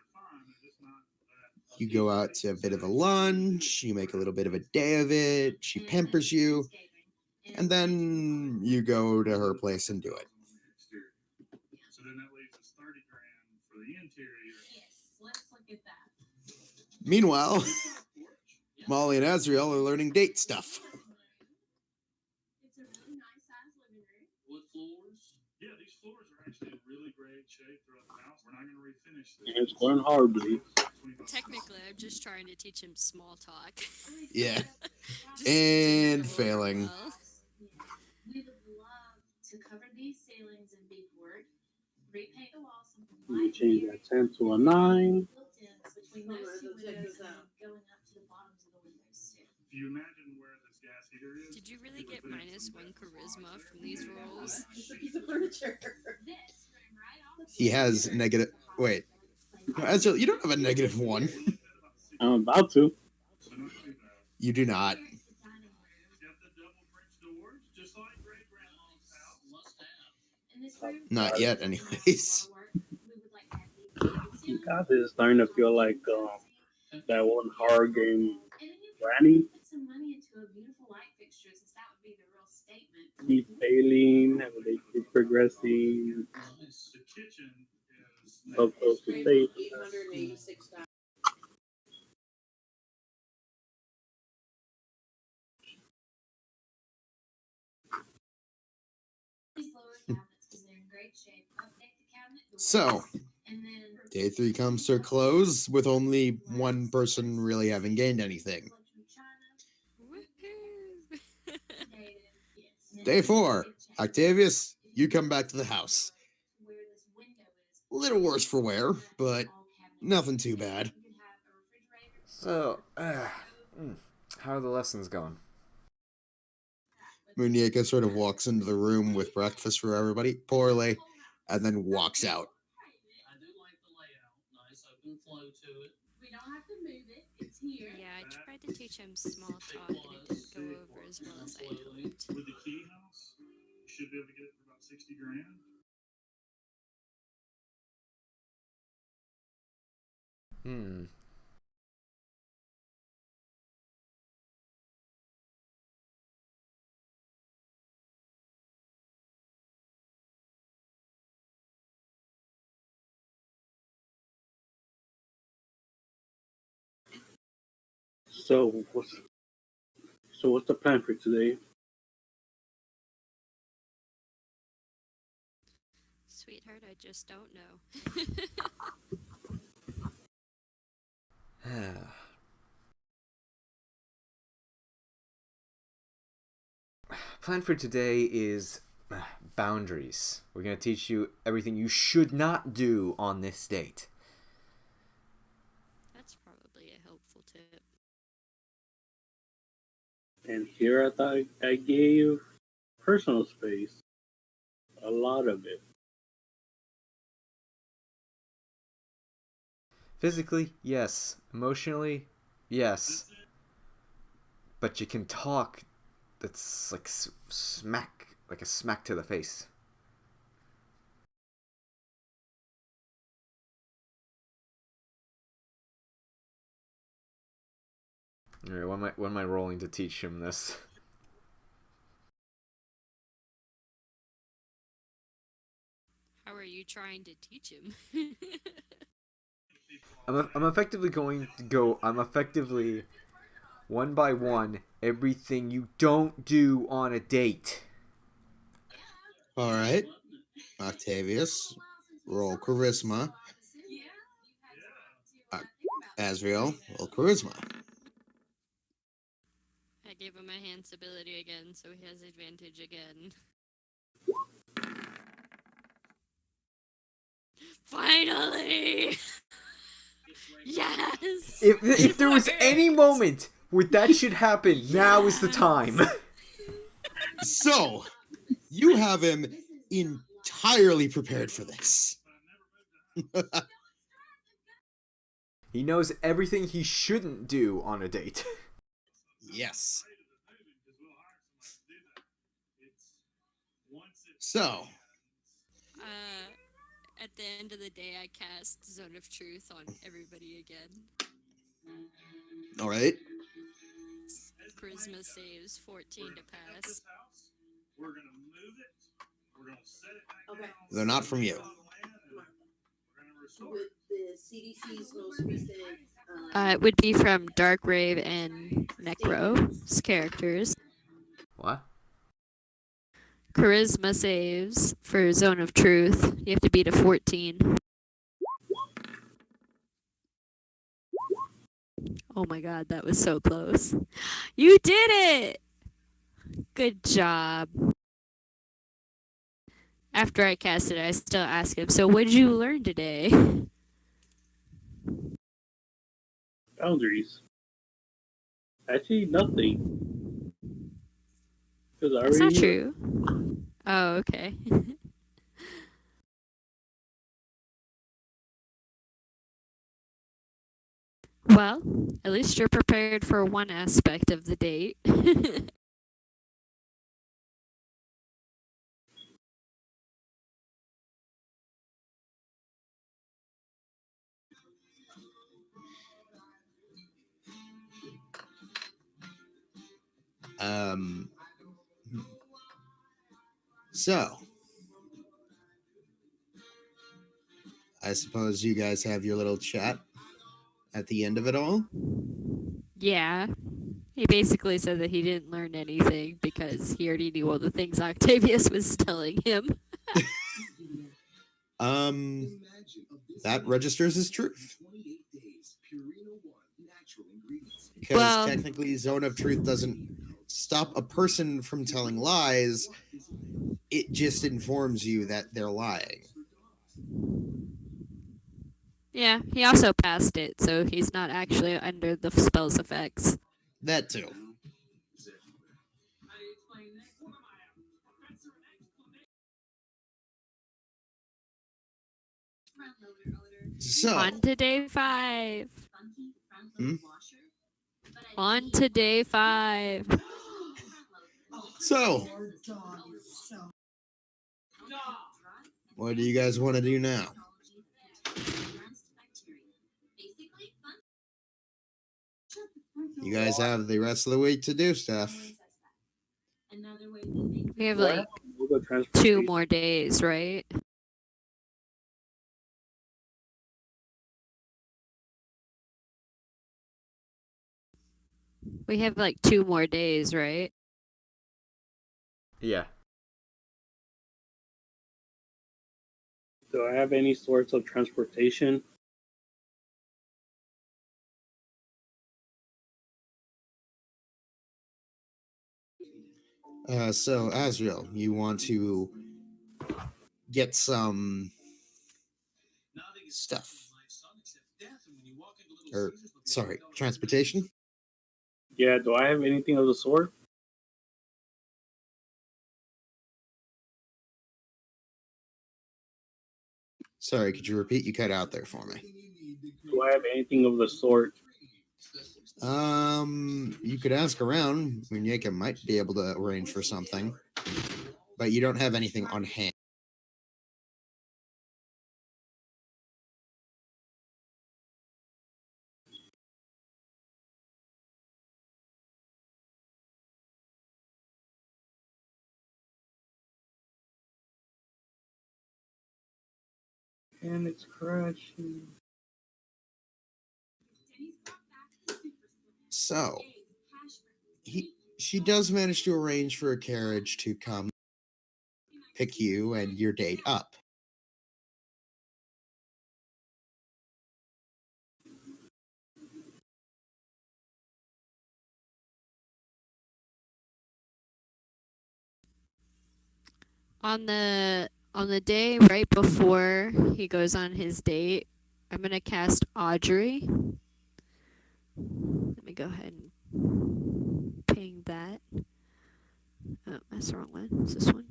S1: You go out to a bit of a lunch, you make a little bit of a day of it, she pampers you, and then you go to her place and do it. Meanwhile, Molly and Azriel are learning date stuff.
S4: And it's going horribly.
S2: Technically, I'm just trying to teach him small talk.
S1: Yeah.
S2: Just
S1: And
S2: didn't go
S1: failing.
S2: well.
S4: You change that 10 to a 9.
S2: Did you really get -1 charisma from these rolls?
S1: He has negative. Wait. No, Azriel, you don't have a -1.
S4: I'm about to.
S1: You do not. Not yet, anyways.
S4: God, this is starting to feel like that one horror game, Granny. Keep failing, and they keep progressing. So close to safe.
S1: So, day 3 comes to a close with only one person really having gained anything.
S2: Woohoo!
S1: Day 4, Octavius, you come back to the house. Little worse for wear, but nothing too bad.
S3: So, how are the lessons going?
S1: Munieka sort of walks into the room with breakfast for everybody, poorly, and then walks out.
S2: Yeah, I tried to teach him small talk and it didn't go over as well as I had hoped.
S3: Hmm.
S4: So what's the plan for today?
S2: Sweetheart, I just don't know.
S3: Plan for today is boundaries. We're going to teach you everything you should not do on this date.
S2: That's probably a helpful tip.
S4: And here I thought I gave personal space. A lot of it.
S3: Physically, yes. Emotionally, yes. But you can talk that's like smack, like a smack to the face. Alright, when am I rolling to teach him this?
S2: How How are you trying to teach him?
S3: I'm effectively going to go. I'm effectively one by one everything you don't do on a date.
S1: All right, Octavius, roll charisma. Uh, Asriel, roll charisma.
S2: I gave him a hands ability again, so he has advantage again. Finally! Yes!
S3: If there was any moment where that should happen, now is the time.
S1: So, you have him entirely prepared for this.
S3: He knows everything he shouldn't do on a date.
S1: Yes. So,
S2: At the end of the day, I cast Zone of Truth on everybody again.
S1: all right.
S2: Charisma saves 14 to pass.
S1: They're not from you.
S6: With the CDC's most recent.
S2: It would be from Darkrave and Necro's characters.
S3: What?
S2: Charisma saves for Zone of Truth. You have to beat a 14. Oh my god, that was so close. You did it! Good job. After I cast it, I still ask him, so what did you learn today?
S4: Boundaries. Actually, nothing. Because I
S2: That's
S4: already
S2: not
S4: knew it.
S2: true. Oh, okay. Well, at least you're prepared for one aspect of the date.
S1: Um. So, I suppose you guys have your little chat at the end of it all.
S2: Yeah. He basically said that he didn't learn anything because he already knew all the things Octavius was telling him.
S1: That registers as truth. Because
S2: Well,
S1: technically, Zone of Truth doesn't stop a person from telling lies, it just informs you that they're lying.
S2: yeah, he also passed it, so he's not actually under the spell's effects.
S1: That too. So,
S2: On to day 5.
S1: Hmm?
S2: On to day 5.
S1: so, what do you guys want to do now? You guys have the rest of the week to do stuff.
S2: We have
S4: Do I
S2: like
S4: have mobile
S2: 2
S4: transportation?
S2: more days, right? We have like 2 more days, right?
S3: Yeah.
S4: Do I have any sorts of transportation?
S1: So, Asriel, you want to get some stuff. Or, sorry, transportation?
S4: Yeah, do I have anything of the sort?
S1: Sorry, could you repeat? You cut out there for me.
S4: Do I have anything of the sort?
S1: You could ask around. Muñeca might be able to arrange for something, but you don't have anything on hand.
S4: And it's crashing.
S1: So, she does manage to arrange for a carriage to come pick you and your date up.
S2: On the day right before he goes on his date, I'm gonna cast Audrey. Let me go ahead and ping that. Oh, that's the wrong one. It's this one.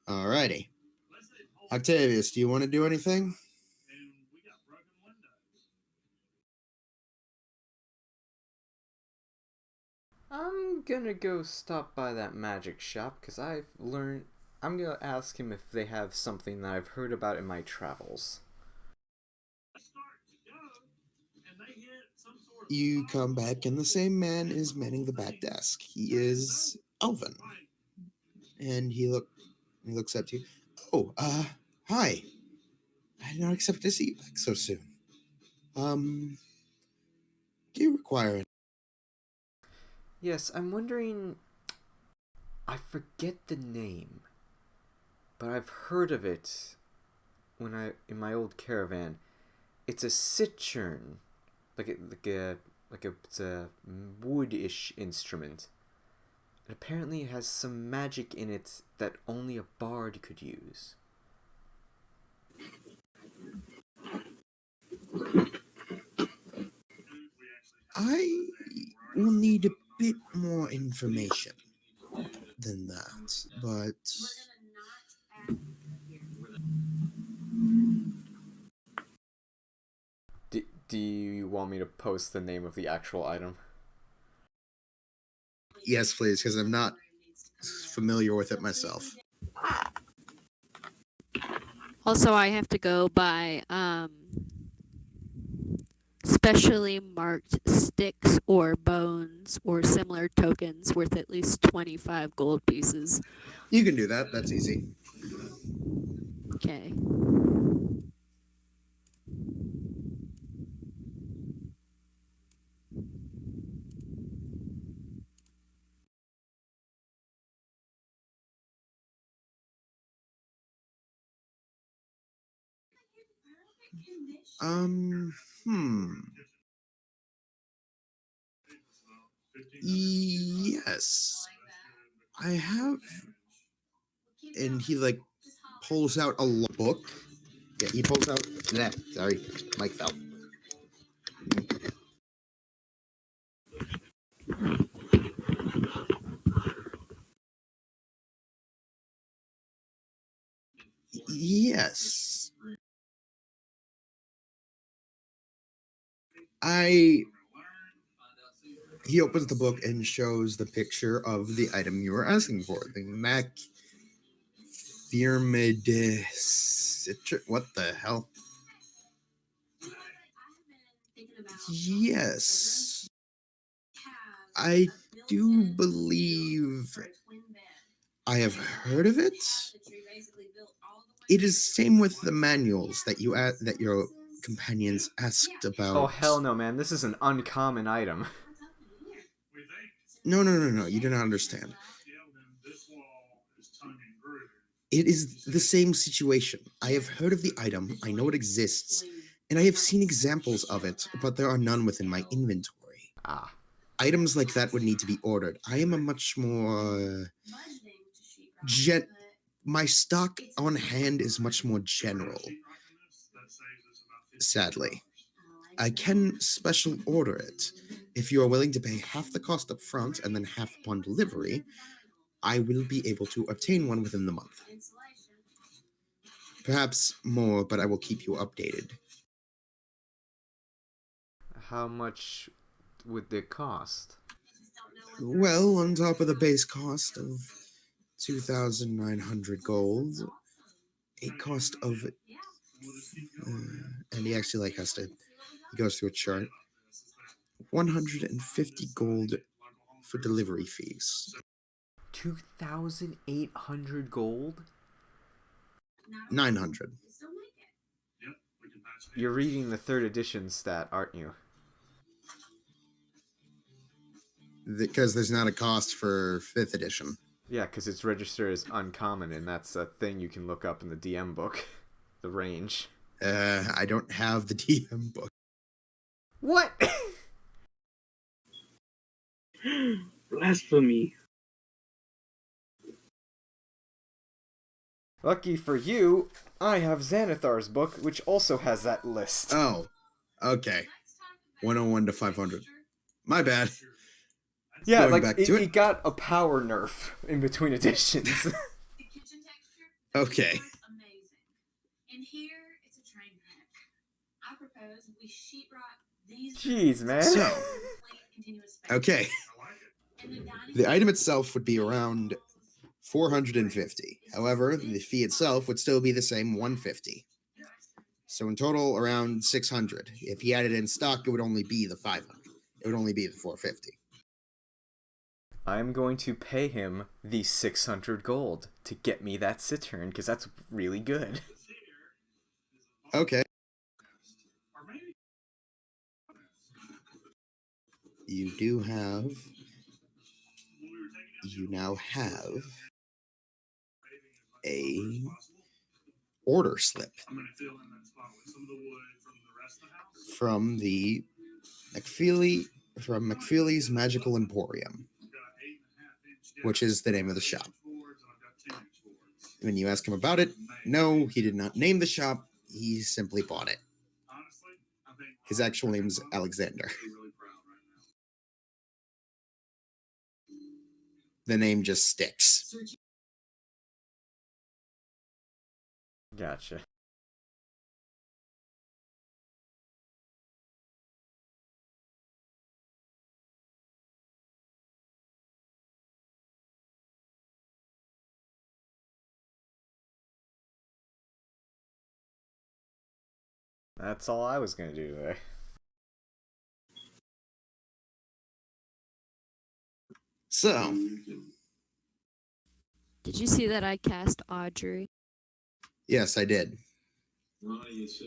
S1: Alrighty. Octavius, do you want to do anything?
S3: I'm gonna go stop by that magic shop because I've learned. I'm gonna ask him if they have something that I've heard about in my travels.
S1: You come back, and the same man is manning the back desk. He is Elvin, and he looks up to you. Oh, hi. I did not expect to see you back so soon. Um, do you require it?
S3: Yes, I'm wondering. I forget the name, but I've heard of it in my old caravan. It's a cittern, it's a woodish instrument. And apparently it has some magic in it that only a bard could use.
S1: I will need a bit more information than that, but
S3: Do you want me to post the name of the actual item?
S1: yes, please, because I'm not familiar with it myself.
S2: Also, I have to go buy specially marked sticks or bones or similar tokens worth at least 25 gold pieces.
S1: You can do that. That's easy.
S2: Okay.
S1: Hmm. Yes. I have, and he pulls out a book. Yeah, he pulls out that. Sorry, Mike fell. Yes. I. He opens the book and shows the picture of the item you were asking for, the Mac What the hell? Yes. I do believe I have heard of it. It is same with the manuals that that your companions asked about.
S3: Oh, hell no, man. This is an uncommon item.
S1: No. You do not understand. It is the same situation. I have heard of the item, I know it exists, and I have seen examples of it, but there are none within my inventory.
S3: Ah.
S1: Items like that would need to be ordered. I am a much more my stock on hand is much more general. Sadly, I can special order it. If you are willing to pay half the cost up front and then half upon delivery, I will be able to obtain one within the month. Perhaps more, but I will keep you updated.
S3: How much would they cost?
S1: Well, on top of the base cost of 2,900 gold, a cost of, and he actually like has to, he goes through a chart, 150 gold for delivery fees.
S3: 2,800 gold?
S1: 900.
S3: You're reading the 3rd edition stat, aren't you?
S1: Because there's not a cost for 5th edition.
S3: Yeah, because it's registered as uncommon, and that's a thing you can look up in the DM book. The range.
S1: I don't have the DM book.
S3: What?
S4: Blasphemy.
S3: Lucky for you, I have Xanathar's book, which also has that list.
S1: Oh, okay. 101 to 500. My bad.
S3: Yeah,
S1: Going
S3: like,
S1: back to
S3: it got a power nerf in between editions.
S1: Okay.
S7: And here it's a train wreck. I propose we sheetrock these.
S3: Jeez, man.
S1: So,
S7: continuous space.
S1: okay.
S7: And the dining
S1: The item itself would be around 450. However, the fee itself would still be the same 150. So in total, around 600. If he had it in stock, it would only be the 500. It would only be the 450.
S3: I'm going to pay him the 600 gold to get me that Cittern, because that's really good.
S1: Okay. You now have a order slip from the McFeely's Magical Emporium, which is the name of the shop. When you ask him about it, no, he did not name the shop. He simply bought it. His actual name's Alexander. The name just sticks.
S3: Gotcha. That's all I was going to do today.
S1: So,
S2: Did you see that I cast Audrey?
S1: yes, I did.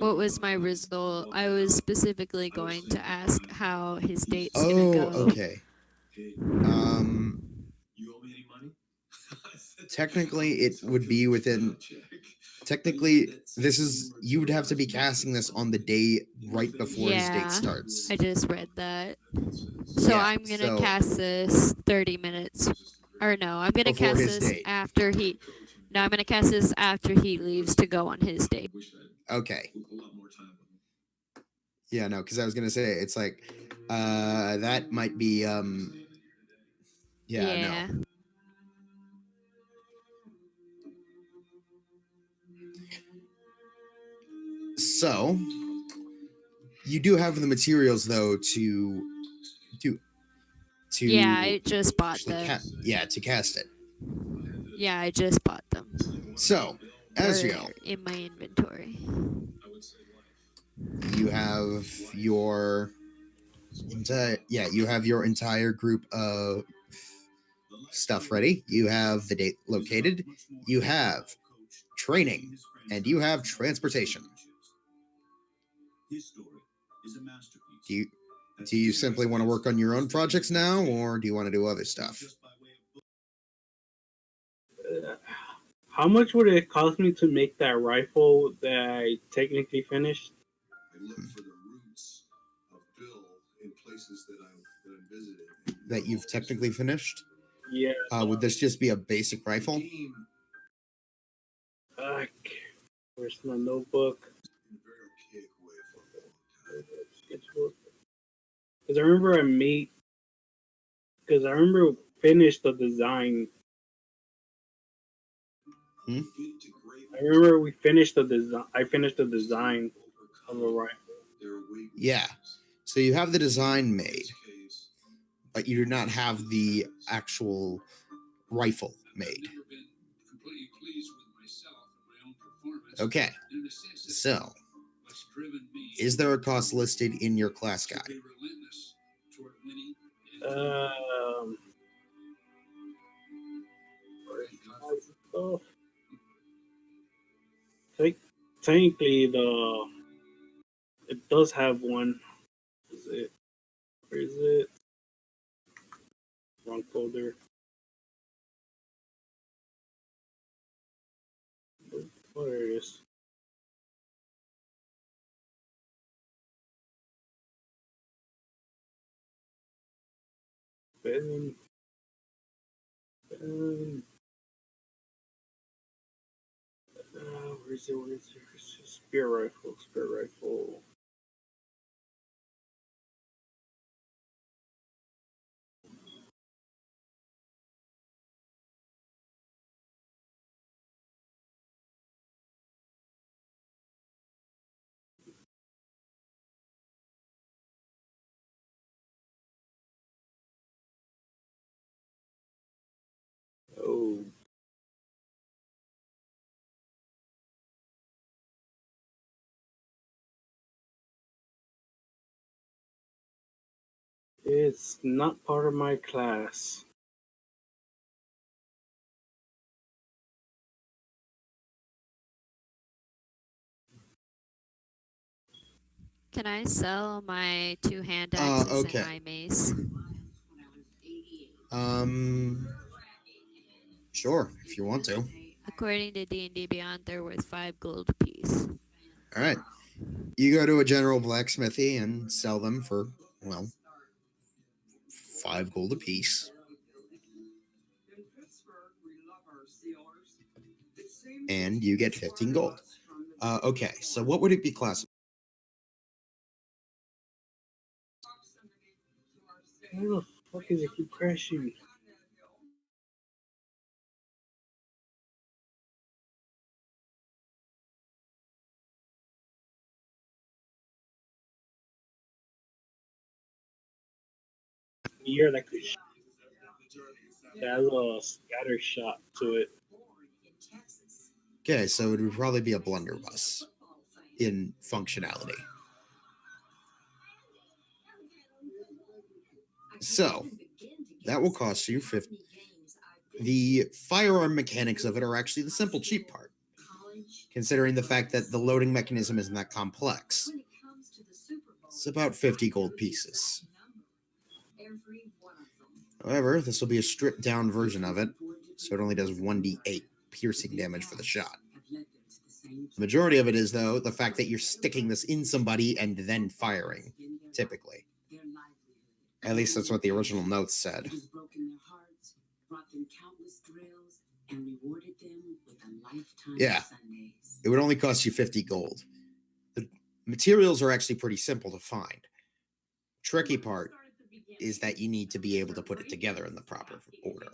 S2: What was my result? I was specifically going to ask how his date's gonna
S1: Oh,
S2: go.
S1: okay. Technically, it would be within. Technically, you would have to be casting this on the day right before his date starts.
S2: I just read that. So
S1: Yeah,
S2: I'm gonna
S1: so-
S2: cast this 30 minutes. Or no, I'm gonna
S1: Before
S2: cast
S1: his
S2: this
S1: date.
S2: after he. No, I'm gonna cast this after he leaves to go on his date.
S1: Okay. Yeah, no, because I was gonna say it's like, that might be Yeah, no. So, you do have the materials though to
S2: Yeah, I just bought
S1: actually
S2: them.
S1: to cast it.
S2: Yeah, I just bought them.
S1: So, Azrael,
S2: They're in my inventory.
S1: you have your entire group of stuff ready. You have the date located. You have training, and you have transportation. Do you simply want to work on your own projects now, or do you want to do other stuff?
S4: How much would it cost me to make that rifle that I technically finished?
S1: That you've technically finished?
S4: Yeah.
S1: Would this just be a basic rifle?
S4: Where's my notebook? Because I remember finished the design.
S1: Hmm?
S4: I remember we finished the design. I finished the design of a rifle.
S1: Yeah. So you have the design made, but you do not have the actual rifle made. Okay, so is there a cost listed in your class guide?
S4: Oh, technically, it does have one. Is it? Where is it? Wrong folder. Where is? Ben. Ben. Where is it? Where is it? Spear rifle. Spear rifle. Oh. It's not part of my class.
S2: Can I sell my 2 hand axes
S1: Okay.
S2: and my mace?
S1: Sure, if you want to.
S2: According to D&D Beyond, they're worth 5 gold apiece.
S1: All right. You go to a general blacksmithy and sell them for, well, 5 gold apiece. And you get 15 gold. Okay, so what would it be classified?
S4: Why the fuck is it keep crashing? You're like it has a scatter shot to it.
S1: Okay, so it would probably be a blunderbuss in functionality. So that will cost you 50. The firearm mechanics of it are actually the simple, cheap part, considering the fact that the loading mechanism isn't that complex. It's about 50 gold pieces. However, this will be a stripped down version of it, so it only does 1d8 piercing damage for the shot. The majority of it is, though, the fact that you're sticking this in somebody and then firing, typically. At least that's what the original notes said. Yeah, it would only cost you 50 gold. The materials are actually pretty simple to find. Tricky part is that you need to be able to put it together in the proper order.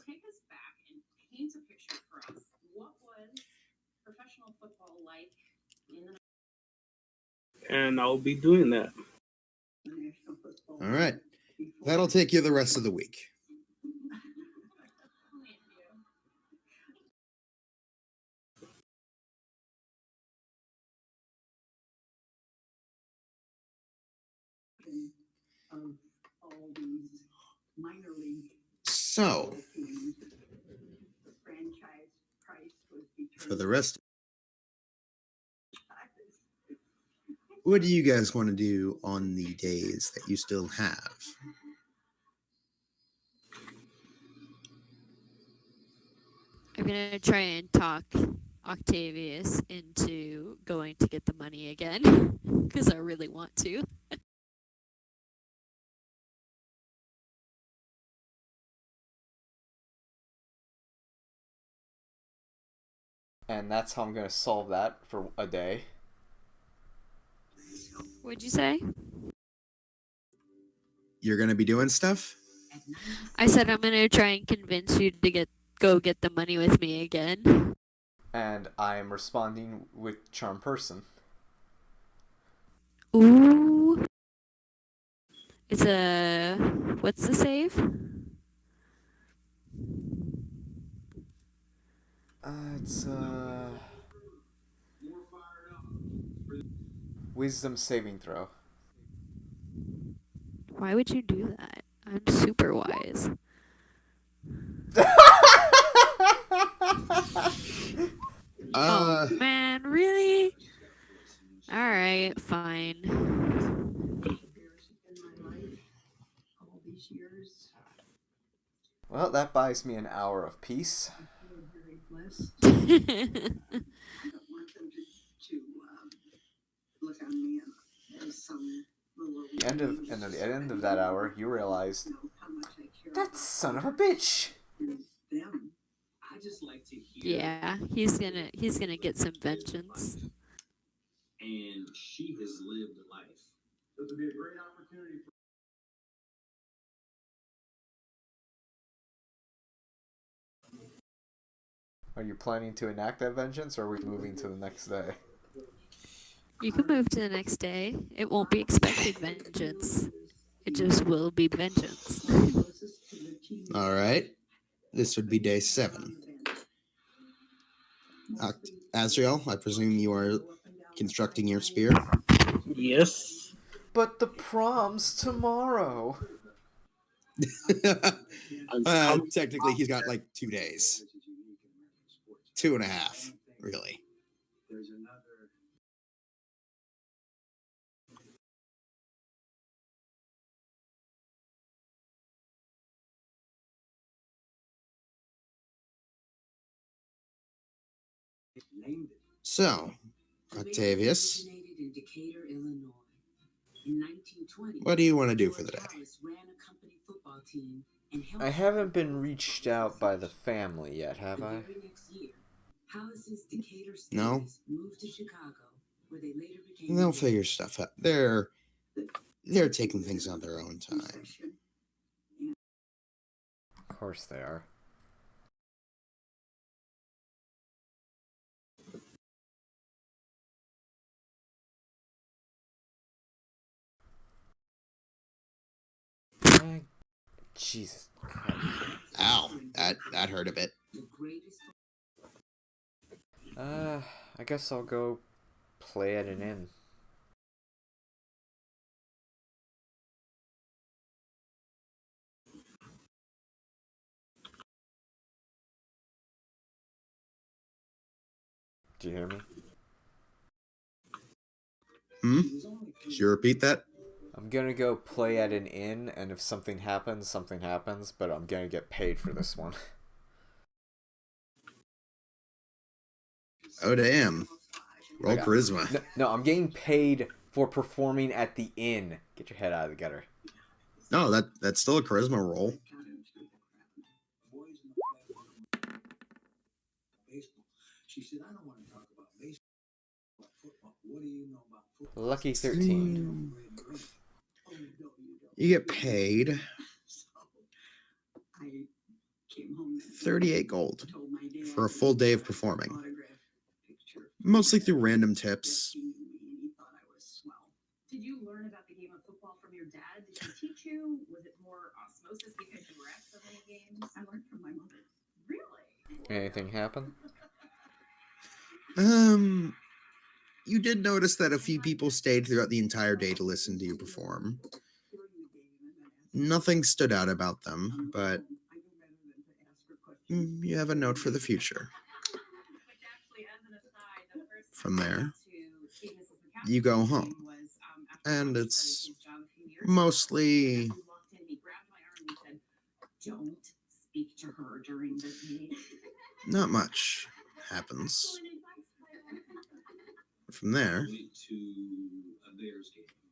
S4: And I'll be doing that.
S1: All right. That'll take you the rest of the week. So, for the rest, what do you guys want to do on the days that you still have?
S2: I'm going to try and talk Octavius into going to get the money again, because I really want to.
S3: And that's how I'm going to solve that for a day.
S2: What'd you say?
S1: You're going to be doing stuff?
S2: I said I'm going to try and convince you to go get the money with me again.
S3: And I am responding with Charm Person.
S2: Ooh. It's a. What's the save?
S3: It's wisdom saving throw.
S2: Why would you do that? I'm super wise. Oh
S1: Uh,
S2: man, really? Alright, fine.
S6: All these years,
S3: Well, that buys me an hour of peace.
S6: I feel very blessed. I don't want them to look on me as some little
S3: And at the end of that hour, you realized
S6: know how much I care
S3: that
S6: about
S3: son of a bitch.
S6: them.
S5: I just like to hear.
S2: Yeah, he's gonna get some vengeance.
S5: And she has lived life. This would be a great opportunity for.
S3: Are you planning to enact that vengeance, or are we moving to the next day?
S2: You can move to the next day. It won't be expected vengeance. It just will be vengeance.
S1: all right. This would be day 7. Azrael, I presume you are constructing your spear.
S4: Yes.
S3: But the prom's tomorrow.
S1: Technically, he's got like 2 days. 2.5, really.
S5: There's another. Named it.
S1: So, Octavius,
S6: In Decatur, Illinois. In 1920,
S1: what do you want to do for the day?
S6: Hollis ran a company football team and helped
S3: I haven't been reached out by the family yet, have
S6: the
S3: I?
S6: very next year. Hollis's Decatur
S1: No.
S6: studies moved to Chicago, where they later became.
S1: They'll figure stuff out. They're taking things on their own time.
S3: Of course they are. Jesus.
S1: Ow, that hurt a bit.
S3: I guess I'll go play at an inn. Do you hear me?
S1: Could you repeat that?
S3: I'm gonna go play at an inn, and if something happens, but I'm gonna get paid for this one.
S1: Oh, damn. Roll
S3: Okay.
S1: charisma.
S3: No, I'm getting paid for performing at the inn. Get your head out of the gutter.
S1: No, that's still a charisma roll.
S5: She said, I don't want to talk about baseball, football. What do you know about football?
S3: Lucky 13.
S1: You get paid 38 gold for a full day of performing. Mostly through random tips.
S7: Did you learn about the game of football from your dad? Did he teach you? Was it more osmosis because you were at so many games? I learned from my mother. Really?
S3: Anything happen?
S1: You did notice that a few people stayed throughout the entire day to listen to you perform. Nothing stood out about them, but you have a note for the future. From there, you go home, and it's mostly
S6: Don't speak to her during this meeting.
S1: not much happens. From there,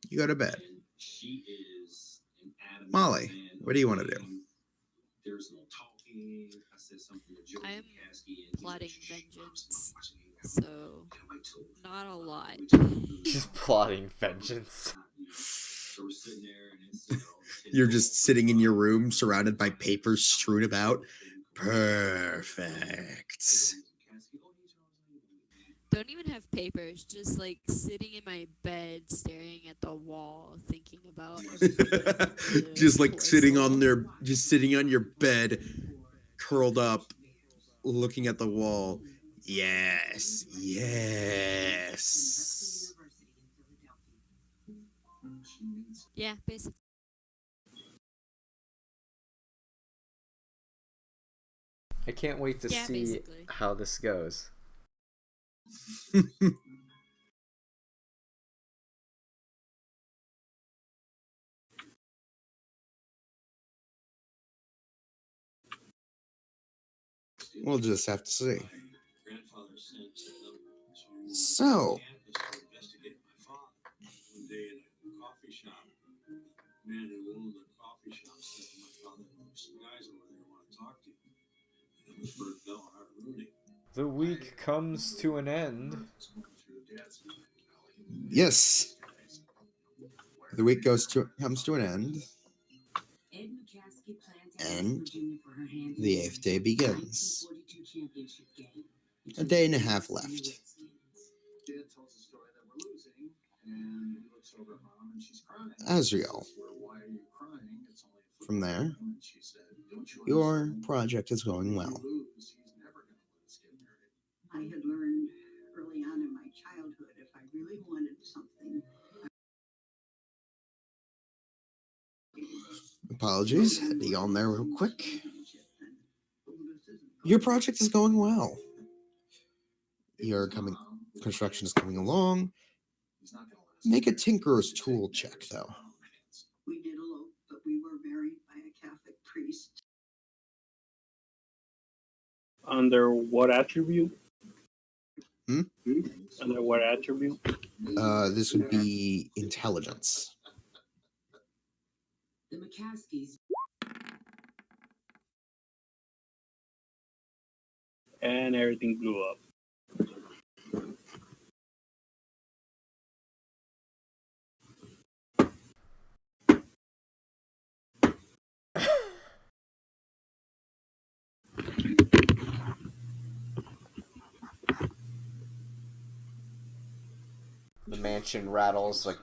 S1: you go to bed. Molly, what do you want to do?
S2: I'm plotting vengeance, so not a lot.
S3: She's plotting vengeance.
S1: You're just sitting in your room surrounded by papers strewn about. Perfect.
S2: don't even have papers, just like sitting in my bed staring at the wall thinking about everything that
S1: Just like sitting on
S2: Corinthal.
S1: just sitting on your bed, curled up, looking at the wall. Yes, yes.
S2: Yeah, basically.
S3: I can't wait to
S2: Yeah,
S3: see
S2: basically.
S3: how this goes.
S1: We'll just have to see. So,
S5: Man who owned the coffee shop said to my father, "There's some guys over there who want to talk to you." And it was Bert Bell and Art Rooney.
S3: The week comes to an end.
S1: yes, the week comes to an end, and the 8th day begins. A day and a half left. Azriel. From there, your project is going well.
S6: I had learned early on in my childhood if I really wanted something.
S1: Apologies, had to yawn there real quick. Your project is going well. Your construction is coming along. Make a tinkerer's tool check, though.
S6: We did elope, but we were married by a Catholic priest.
S4: Under what attribute?
S1: Hmm?
S4: Under what attribute?
S1: This would be intelligence.
S6: The McCaskies.
S4: And everything blew up.
S3: The mansion rattles like,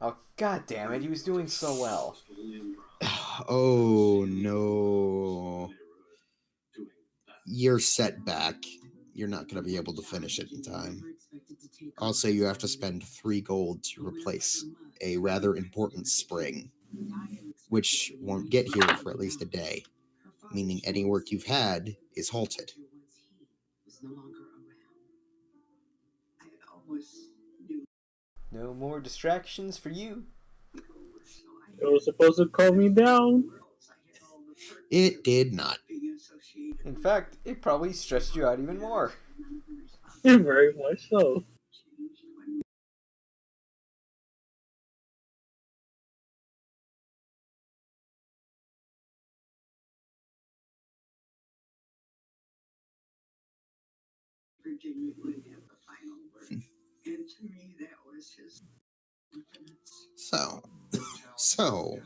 S3: oh god damn it, he was doing so well.
S1: Oh no. You're set back. You're not going to be able to finish it in time. Also, you have to spend 3 gold to replace a rather important spring, which won't get here for at least a day, meaning any work you've had is halted.
S3: No more distractions for you.
S4: It was supposed to calm me down.
S1: It did not.
S3: In fact, it probably stressed you out even more.
S4: Very much so.
S6: Virginia would have the final word. And to me, that was his confidence.
S1: So,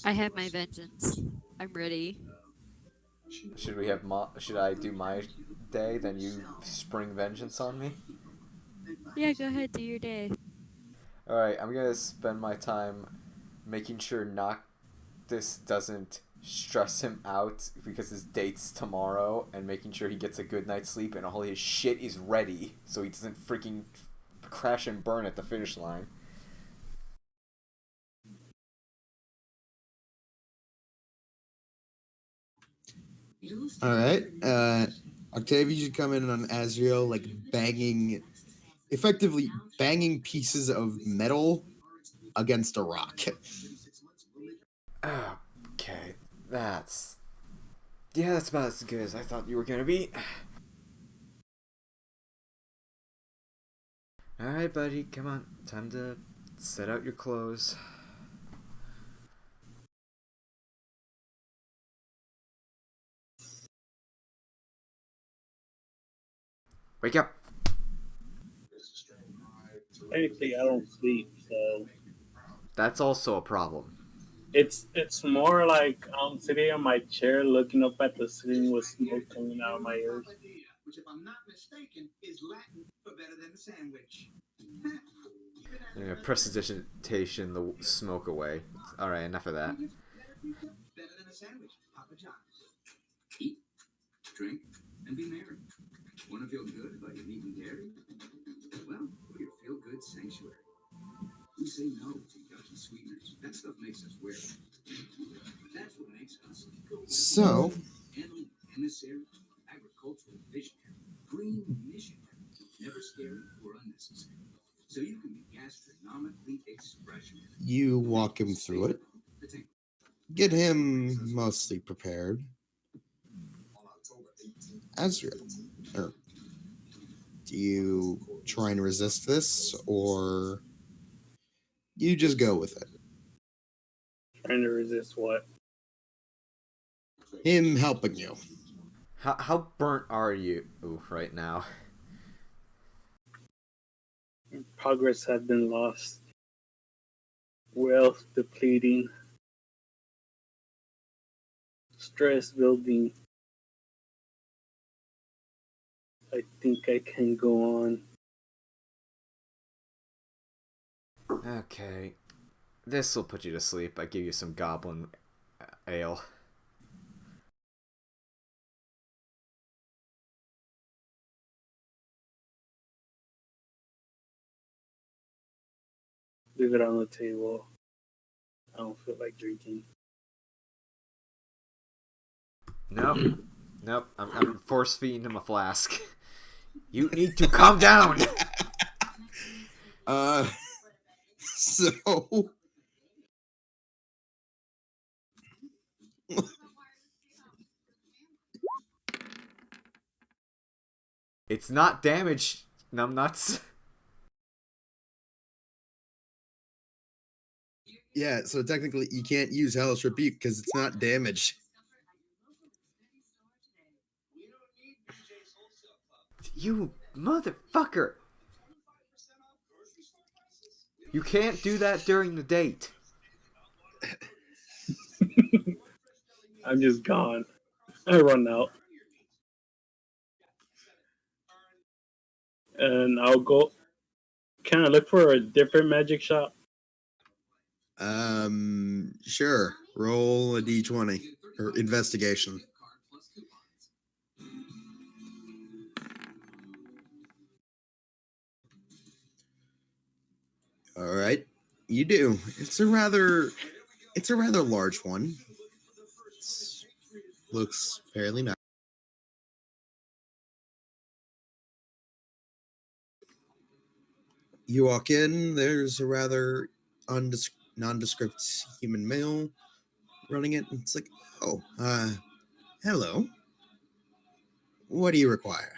S2: I have my vengeance. I'm ready.
S3: Should I do my day, then you spring vengeance on me?
S2: Yeah, go ahead, do your day.
S3: Alright, I'm gonna spend my time making sure Noctis doesn't stress him out because his date's tomorrow, and making sure he gets a good night's sleep and all his shit is ready so he doesn't freaking crash and burn at the finish line.
S1: alright. Octavia should come in on Azriel, like effectively banging pieces of metal against a rock.
S3: Okay, that's about as good as I thought you were gonna be. Alright, buddy, come on. Time to set out your clothes. Wake up!
S4: Technically, I don't sleep, so
S3: That's also a problem.
S4: It's more like I'm sitting on my chair looking up at the ceiling with smoke coming out of my ears.
S5: Which, if I'm not mistaken, is Latin for better than a sandwich.
S3: Yeah, prestidigitation the smoke away. All right, enough of that.
S5: Better than a sandwich. Papa John's. Eat, drink, and be merry. Want to feel good about your meat and dairy? Well, we're your feel-good sanctuary. We say no to yucky sweeteners. That stuff makes us weird. That's what makes us
S1: So,
S5: animal emissary, agricultural visionary, green missionary, never scary or unnecessary. So you can be gastronomically expressionary.
S1: you walk him through it, get him mostly prepared. Azrael, or do you try and resist this, or you just go with it?
S4: Trying to resist what?
S1: Him helping you.
S3: How burnt are you right now?
S4: Progress had been lost. Wealth depleting. Stress building. I think I can go on.
S3: Okay, this will put you to sleep. I give you some goblin ale.
S4: Leave it on the table. I don't feel like drinking.
S3: No, nope. I'm force feeding him a flask. You need to calm down.
S1: Uh, so
S3: It's not damaged, numbnuts.
S1: yeah, so technically you can't use Hellish Rebuke because it's not damaged.
S3: You motherfucker! You can't do that during the date.
S4: I'm just gone. I run out. And I'll go. Can I look for a different magic shop?
S1: Sure. Roll a d20 or investigation. All right, you do. It's a rather large one. Looks fairly nice. You walk in. There's a rather nondescript human male running it. It's like, oh, hello. What do you require?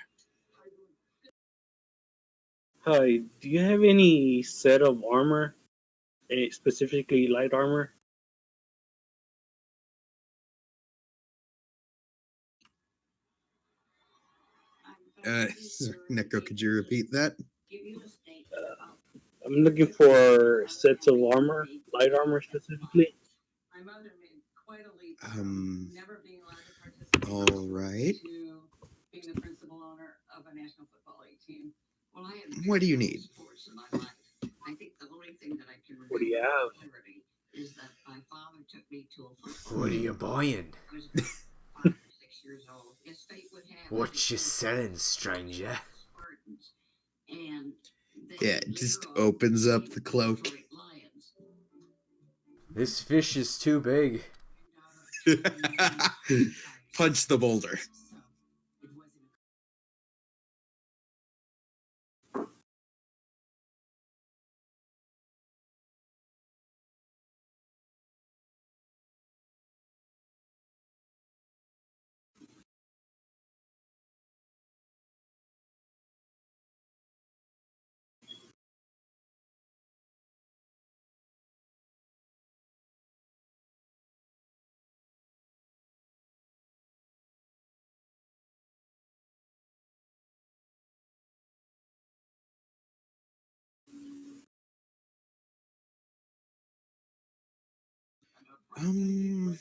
S4: Hi, do you have any set of armor? Specifically light armor?
S1: Sorry, Neko, could you repeat that?
S4: I'm looking for sets of armor, light armor specifically.
S6: My mother made quite a leap never being allowed to
S1: All
S6: participate
S1: right.
S6: to being the principal owner of a National Football League team. Well, I had
S1: What do you need?
S6: sports in my life. I think the only thing that I can
S4: What do you
S6: remember
S4: have?
S6: with clarity is that my father took me to a
S3: What are you buying?
S6: I was about 5 or 6 years old. His fate would have
S3: What you selling, stranger?
S6: Spartans, and
S1: Yeah, it just opens up the cloak.
S3: This fish is too big.
S1: Punch the boulder. Hmm.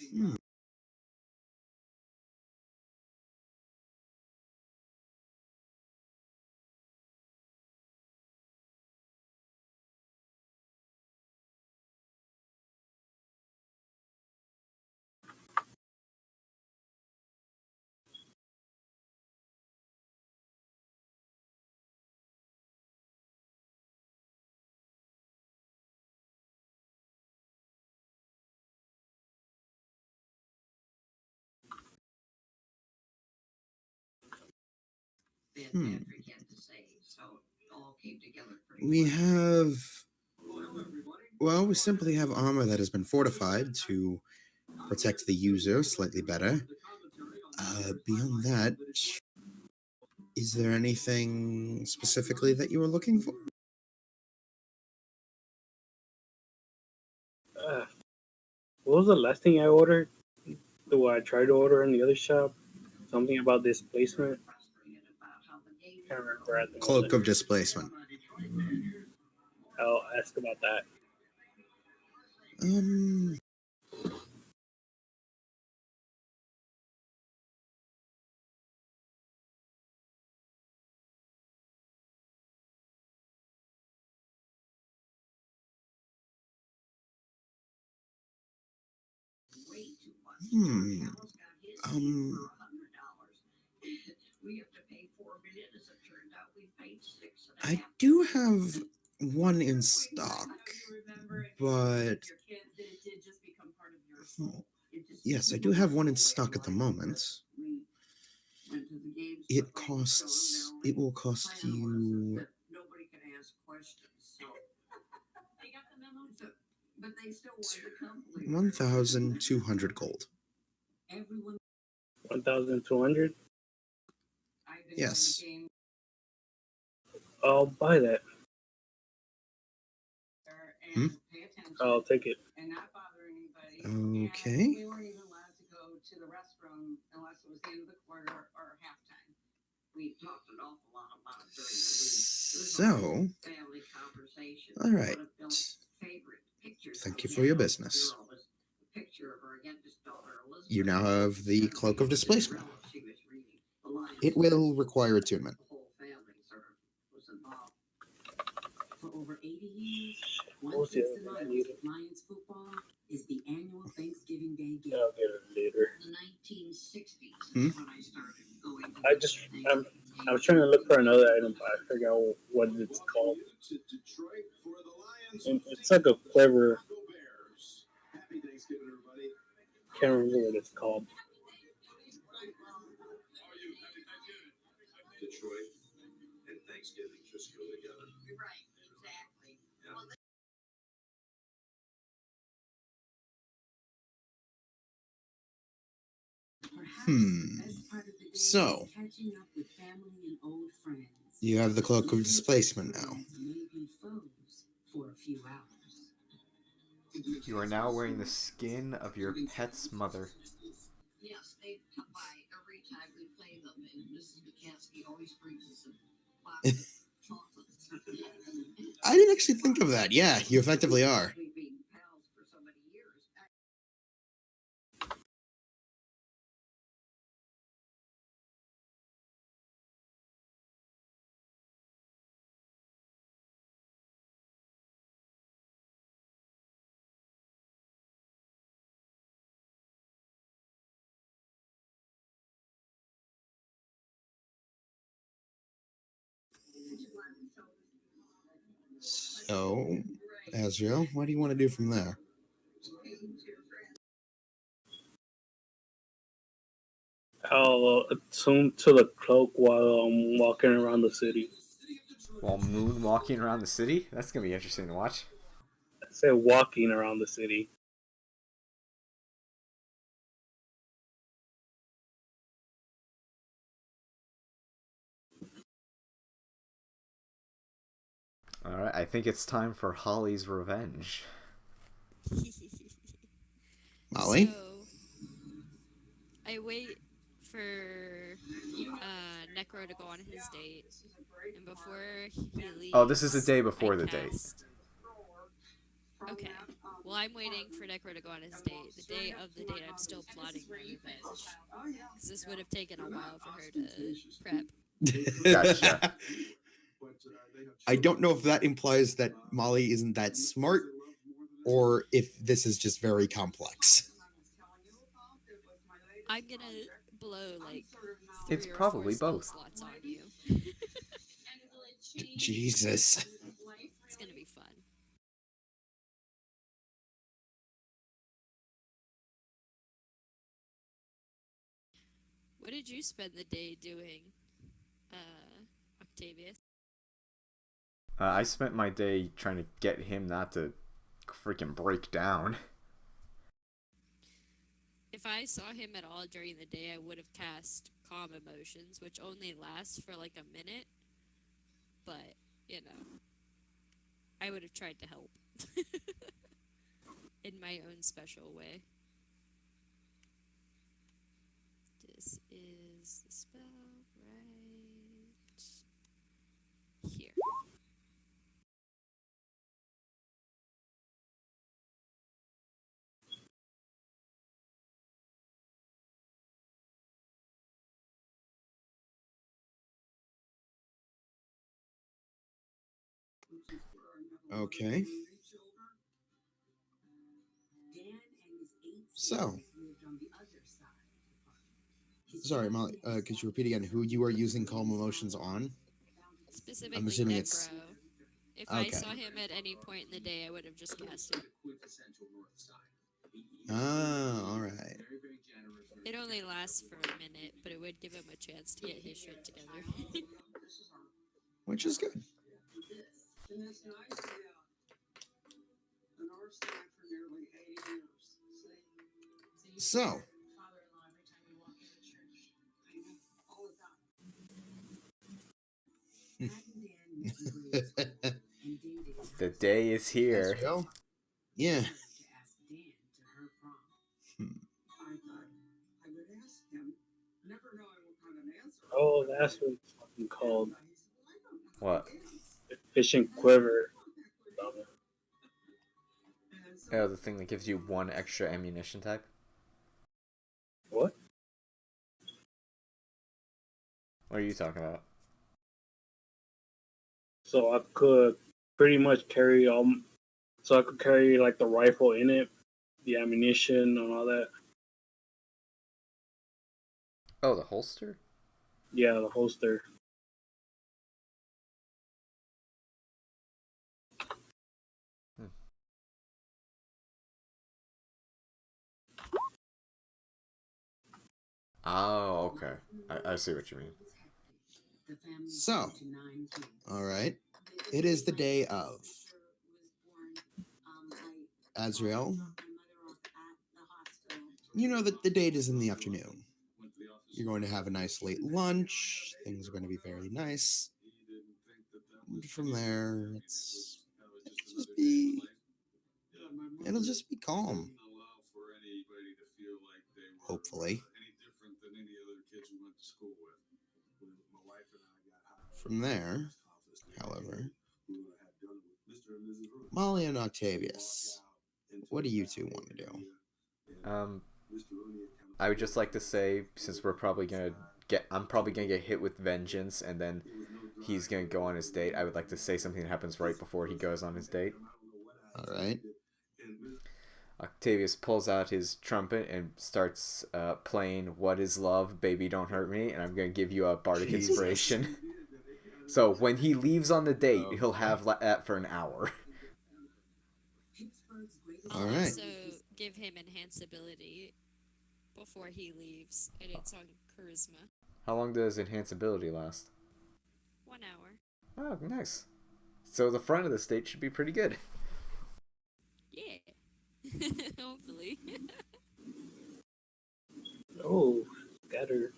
S1: Hmm. We have. Well, we simply have armor that has been fortified to protect the user slightly better. Beyond that, is there anything specifically that you were looking for?
S4: Uh, what was the last thing I ordered? What I tried to order in the other shop? Something about displacement. Can't remember at the
S1: Cloak
S4: moment.
S1: of displacement.
S4: I'll ask about that.
S1: Um. Hmm. Um. I do have one in stock, but hmm, yes, I do have one in stock at the moment. It will cost you 1,200 gold.
S4: 1,200.
S1: Yes.
S4: I'll buy that.
S1: Hmm?
S4: I'll take it.
S1: Okay. So, all right. Thank you for your business. You now have the Cloak of Displacement. It will require attunement.
S4: What was the other thing I needed? I'll get it later.
S1: Hmm?
S4: I just I was trying to look for another item, but I forgot what it's called. And it's like a quiver. Can't remember what it's called.
S1: Hmm. So, you have the Cloak of Displacement now.
S3: You are now wearing the skin of your pet's mother.
S1: I didn't actually think of that. Yeah, you effectively are. So, Azrael, what do you want to do from there?
S4: I'll attune to the cloak while I'm walking around the city.
S3: While moonwalking around the city? That's gonna be interesting to watch.
S4: I said walking around the city.
S3: Alright, I think it's time for Holly's revenge.
S1: Molly?
S2: So I wait for Necro to go on his date, and before he
S3: Oh, this is the
S2: leaves,
S3: day
S2: I
S3: before the date.
S2: cast. Okay. Well, I'm waiting for Necro to go on his date. The day of the date, I'm still plotting my revenge. Because this would have taken a while for her to prep.
S3: Gotcha.
S1: I don't know if that implies that Molly isn't that smart, or if this is just very complex.
S2: I'm gonna blow like
S3: It's
S2: 3 or 4
S3: probably
S2: skill
S3: both.
S2: slots on you.
S1: Jesus.
S2: It's gonna be fun. What did you spend the day doing, Octavius?
S3: I spent my day trying to get him not to freaking break down.
S2: If I saw him at all during the day, I would have cast Calm Emotions, which only lasts for like a minute. But, you know, I would have tried to help in my own special way. This is the spell right here.
S1: Okay. So, sorry, Molly. Could you repeat again who you are using Calm Emotions on?
S2: Specifically,
S1: assuming
S2: Necro.
S1: it's-
S2: If I
S1: Okay.
S2: saw him at any point in the day, I would have just cast it.
S1: Ah, all right.
S2: It only lasts for a minute, but it would give him a chance to get his shit together.
S1: Which is good. So,
S3: The day is here.
S1: Azrael? Yeah. Hmm.
S4: Oh, that's what it's fucking called.
S3: What?
S4: Fishing quiver.
S3: Oh, the thing that gives you 1 extra ammunition type?
S4: What?
S3: What are you talking about?
S4: So I could pretty much carry so I could carry like the rifle in it, the ammunition and all that.
S3: Oh, the holster?
S4: Yeah, the holster.
S3: Oh, okay. I see what you mean.
S1: So, all right. It is the day of. Azrael, you know that the date is in the afternoon. You're going to have a nice late lunch. Things are going to be very nice. And from there, it'll just be calm. Hopefully. From there, however, Molly and Octavius, what do you two want to do?
S3: I would just like to say, since I'm probably gonna get hit with vengeance, and then he's gonna go on his date. I would like to say something that happens right before he goes on his date.
S1: All right.
S3: Octavius pulls out his trumpet and starts playing "What Is Love, Baby Don't Hurt Me," and I'm gonna give you a bardic
S1: Jesus.
S3: inspiration. So when he leaves on the date, he'll have that for an hour.
S2: I'll
S1: All right.
S2: also give him enhance ability before he leaves, and it's on charisma.
S3: How long does enhance ability last?
S2: 1 hour.
S3: Oh, nice. So the front of the state should be pretty good.
S2: Yeah. Hopefully.
S4: Oh, scatter.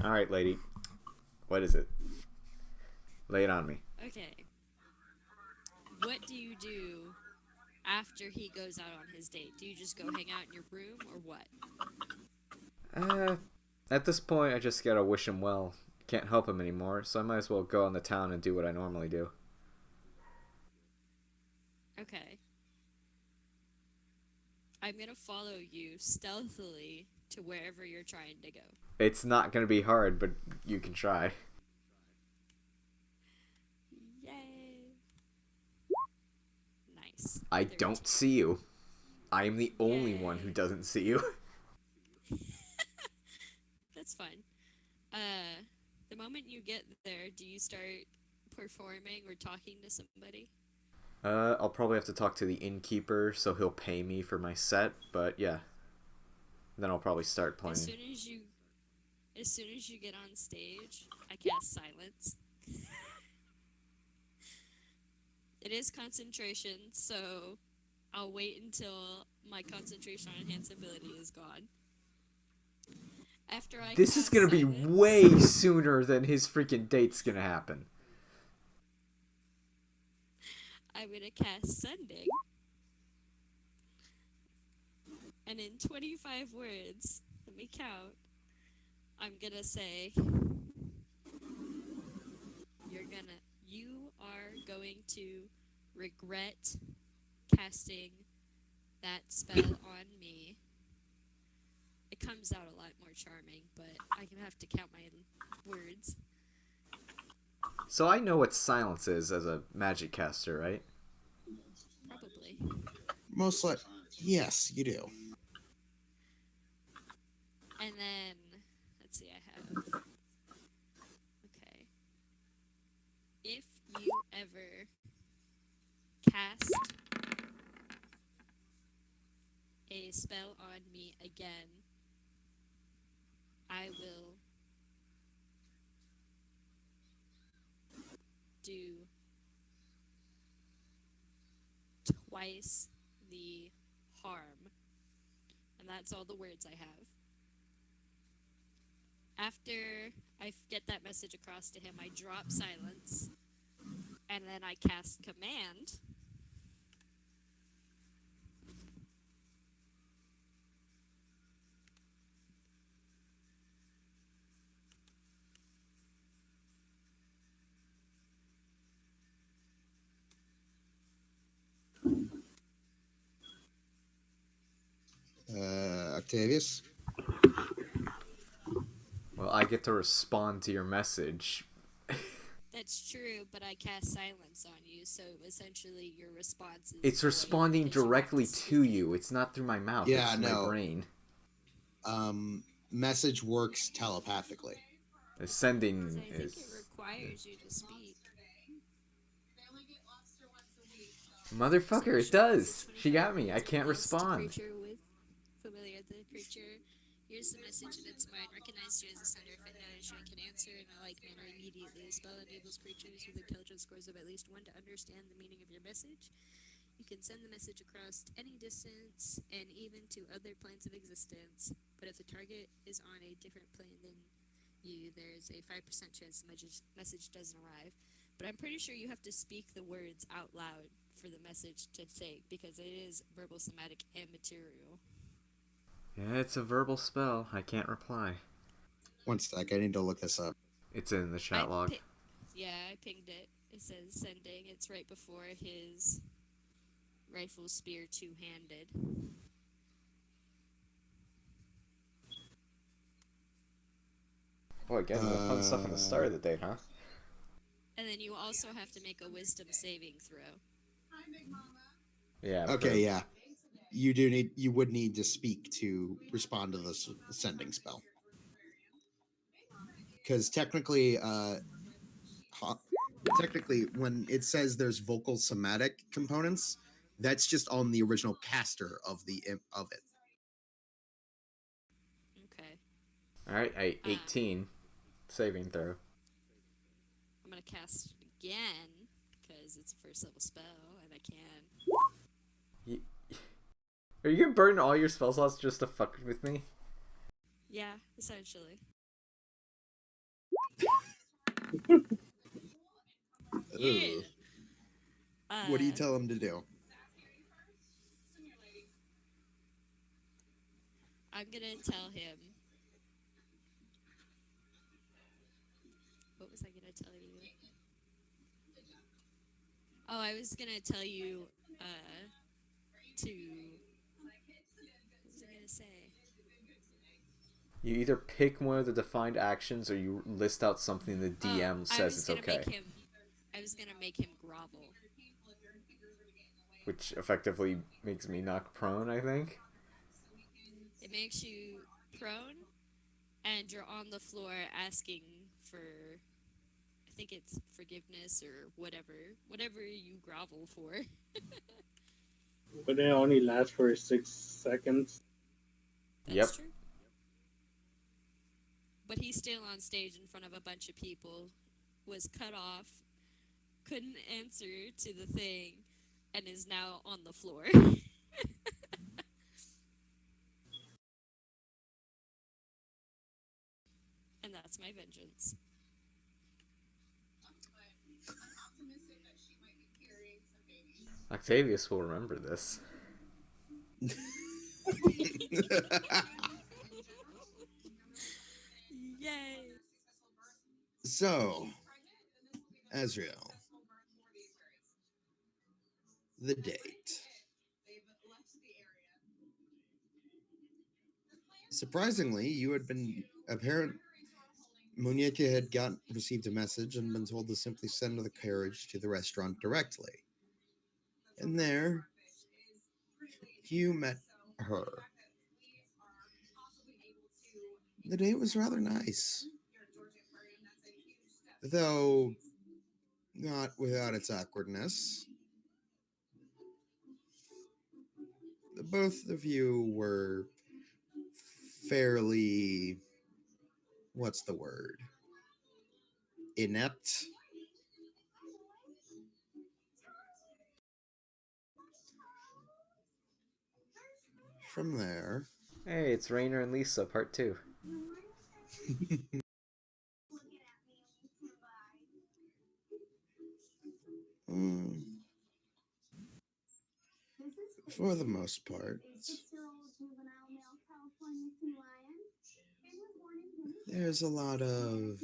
S3: All right, lady. What is it? Lay it on me.
S2: Okay. What do you do after he goes out on his date? Do you just go hang out in your room or what?
S3: At this point, I just gotta wish him well. Can't help him anymore, so I might as well go on the town and do what I normally do.
S2: Okay. I'm gonna follow you stealthily to wherever you're trying to go.
S3: It's not gonna be hard, but you can try.
S2: Yay! Nice.
S3: I
S2: 13.
S3: don't see you. I am the only one who
S2: Yay.
S3: doesn't see you.
S2: That's fun. The moment you get there, do you start performing or talking to somebody?
S3: I'll probably have to talk to the innkeeper, so he'll pay me for my set, but yeah. Then I'll probably start playing.
S2: As soon as you get on stage, I cast silence. It is concentration, so I'll wait until my concentration on enhanced ability is gone. After I
S3: This is
S2: cast
S3: gonna be
S2: silence,
S3: way sooner than his freaking date's gonna happen.
S2: I'm gonna cast sending. And in 25 words, let me count, I'm gonna say, you are going to regret casting that spell on me. It comes out a lot more charming, but I'm gonna have to count my words.
S3: So I know what silence is as a magic caster, right?
S2: Probably.
S1: Most like, yes, you do.
S2: And then, let's see, I have. Okay. If you ever cast a spell on me again, I will do twice the harm. And that's all the words I have. After I get that message across to him, I drop silence, and then I cast command.
S1: Octavius?
S3: Well, I get to respond to your message.
S2: That's true, but I cast silence on you, so essentially your response is
S3: It's
S2: void
S3: responding
S2: because you have
S3: directly
S2: speak
S3: to
S2: it.
S3: you. It's not through my mouth.
S1: Yeah,
S3: it's
S1: no.
S3: my brain.
S1: Message works telepathically.
S3: The sending
S2: So I think
S3: is...
S2: it requires you to speak.
S3: Motherfucker, it does. She got me. I can't respond.
S2: Creature with familiar the creature hears the message in its mind, recognizes you as a sender. If it knows you can answer in a like manner immediately. The spell enables creatures with intelligence scores of at least 1 to understand the meaning of your message. You can send the message across any distance and even to other planes of existence. But if the target is on a different plane than you, there's a 5% chance the message doesn't arrive. But I'm pretty sure you have to speak the words out loud for the message to take, because it is verbal, somatic, and material.
S3: Yeah, it's a verbal spell. I can't reply.
S1: One sec, I need to look this up.
S3: It's in the chat log.
S2: I pinged it. It says sending. It's right before his rifle spear two-handed.
S3: Boy, getting the fun stuff in the start of the date, huh?
S2: And then you also have to make a wisdom saving throw.
S3: Yeah.
S1: Okay, yeah. You would need to speak to respond to this sending spell. Because technically, when it says there's vocal somatic components, that's just on the original caster of it.
S2: Okay.
S3: Alright, 18. Saving throw.
S2: I'm going to cast it again, because it's a first level spell, and I can.
S3: Are you gonna burn all your spell slots just to fuck with me?
S2: Yeah, essentially. Yeah.
S1: Ugh. What do you
S2: Uh,
S1: tell him to do?
S2: I'm gonna tell him. What was I gonna tell you? Oh, I was gonna tell you to. What was I gonna say?
S3: You either pick one of the defined actions or you list out something the
S2: Oh,
S3: DM
S2: I
S3: says
S2: was
S3: it's
S2: gonna make
S3: okay,
S2: him. I was gonna make him grovel.
S3: which effectively makes me knock prone, I think.
S2: It makes you prone, and you're on the floor asking for. I think it's forgiveness or whatever you grovel for.
S4: But it only lasts for 6 seconds.
S2: That's
S3: Yep.
S2: true. But he's still on stage in front of a bunch of people, was cut off, couldn't answer to the thing, and is now on the floor. And that's my vengeance.
S3: Octavius will remember this.
S2: Yay!
S1: So, Azrael, the date. Surprisingly, you had been apparent. Monique had received a message and been told to simply send the carriage to the restaurant directly. And there, you met her. The date was rather nice, though not without its awkwardness. Both of you were fairly, what's the word? Inept. From there,
S3: Hey, it's Rainer and Lisa, part 2.
S1: mm, for the most part, there's a lot of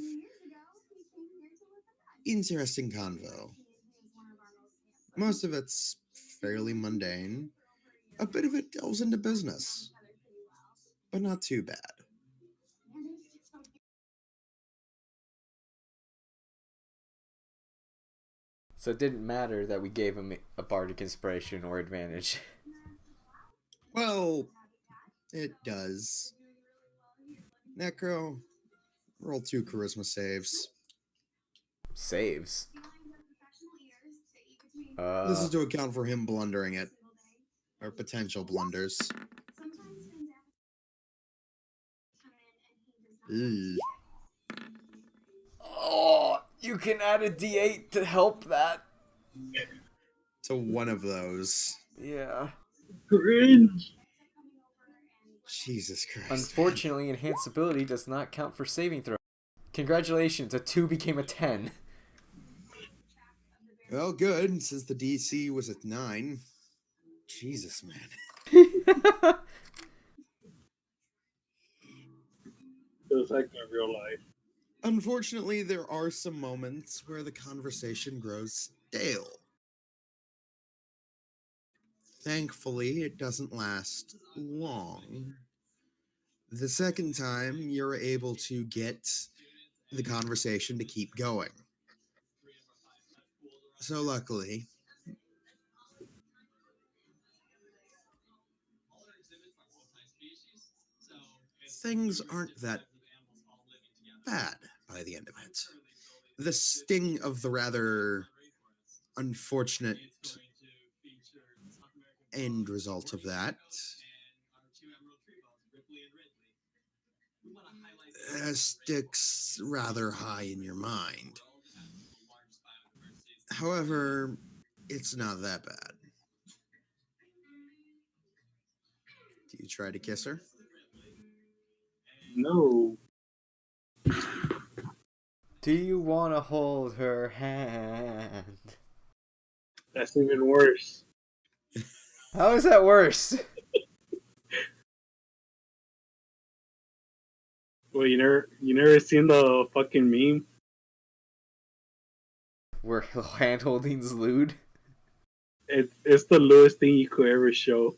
S1: interesting convo. Most of it's fairly mundane. A bit of it delves into business, but not too bad.
S3: So it didn't matter that we gave him a bardic inspiration or advantage.
S1: Well, it does. Necro, roll 2 charisma saves.
S3: Saves.
S1: This is to account for him blundering it, or potential blunders. Ugh.
S3: Oh, you can add a d8 to help that.
S1: To one of those.
S3: Yeah.
S4: Cringe.
S1: Jesus Christ. Man.
S3: Unfortunately, enhanced ability does not count for saving throw. Congratulations, a 2 became a 10.
S1: Well, good, since the DC was at 9. Jesus, man.
S4: Just like in real life.
S1: Unfortunately, there are some moments where the conversation grows stale. Thankfully, it doesn't last long. The second time, you're able to get the conversation to keep going. So, luckily, things aren't that bad by the end of it. The sting of the rather unfortunate end result of that sticks rather high in your mind. However, it's not that bad. Do you try to kiss her?
S4: No.
S3: Do you want to hold her hand?
S4: That's even worse.
S3: How is that worse?
S4: Well, you never seen the fucking meme?
S3: We're hand holding's lewd.
S4: It's the lowest thing you could ever show.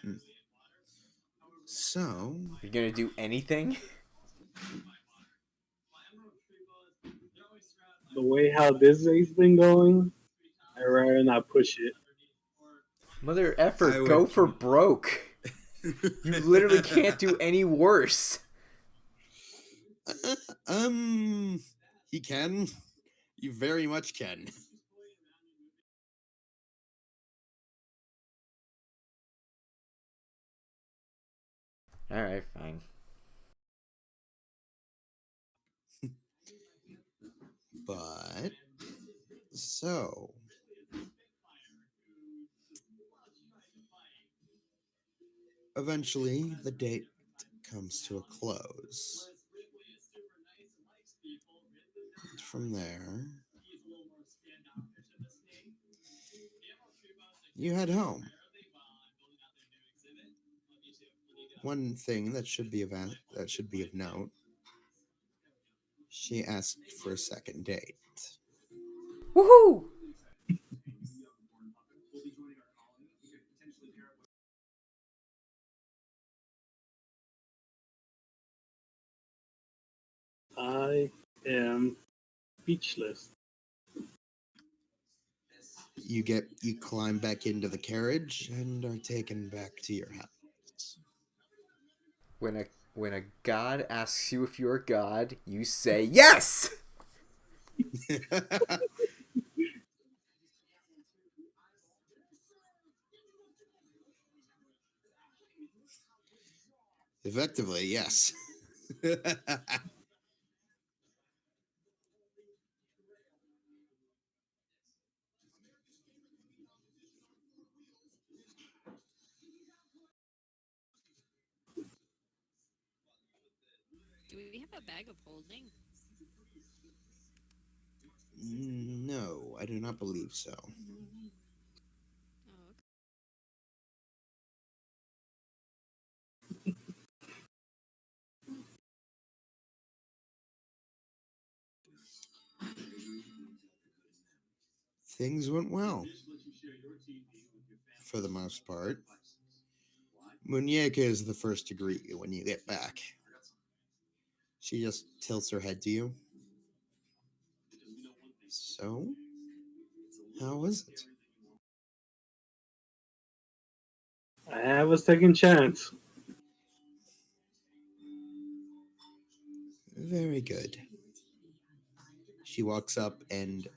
S1: Hmm. So,
S3: You're gonna do anything?
S4: The way how this day's been going, I'd rather not push it.
S3: Mother
S1: I
S3: effer, go
S1: would.
S3: for broke. You literally can't do any worse.
S1: He can. You very much can.
S3: Alright, fine.
S1: But so eventually the date comes to a close. From there, you head home. One thing that should be of note: she asked for a second date.
S3: Woohoo!
S4: I am speechless.
S1: You climb back into the carriage and are taken back to your house.
S3: When a god asks you if you're a god, you say yes!
S1: Effectively, yes.
S2: Do we have a bag of holding?
S1: No, I do not believe so.
S2: Oh, okay.
S1: Things went well for the most part. Muñeca is the first to greet you when you get back. She just tilts her head to you. So, how was it?
S4: I have a second chance.
S1: Very good. She walks up and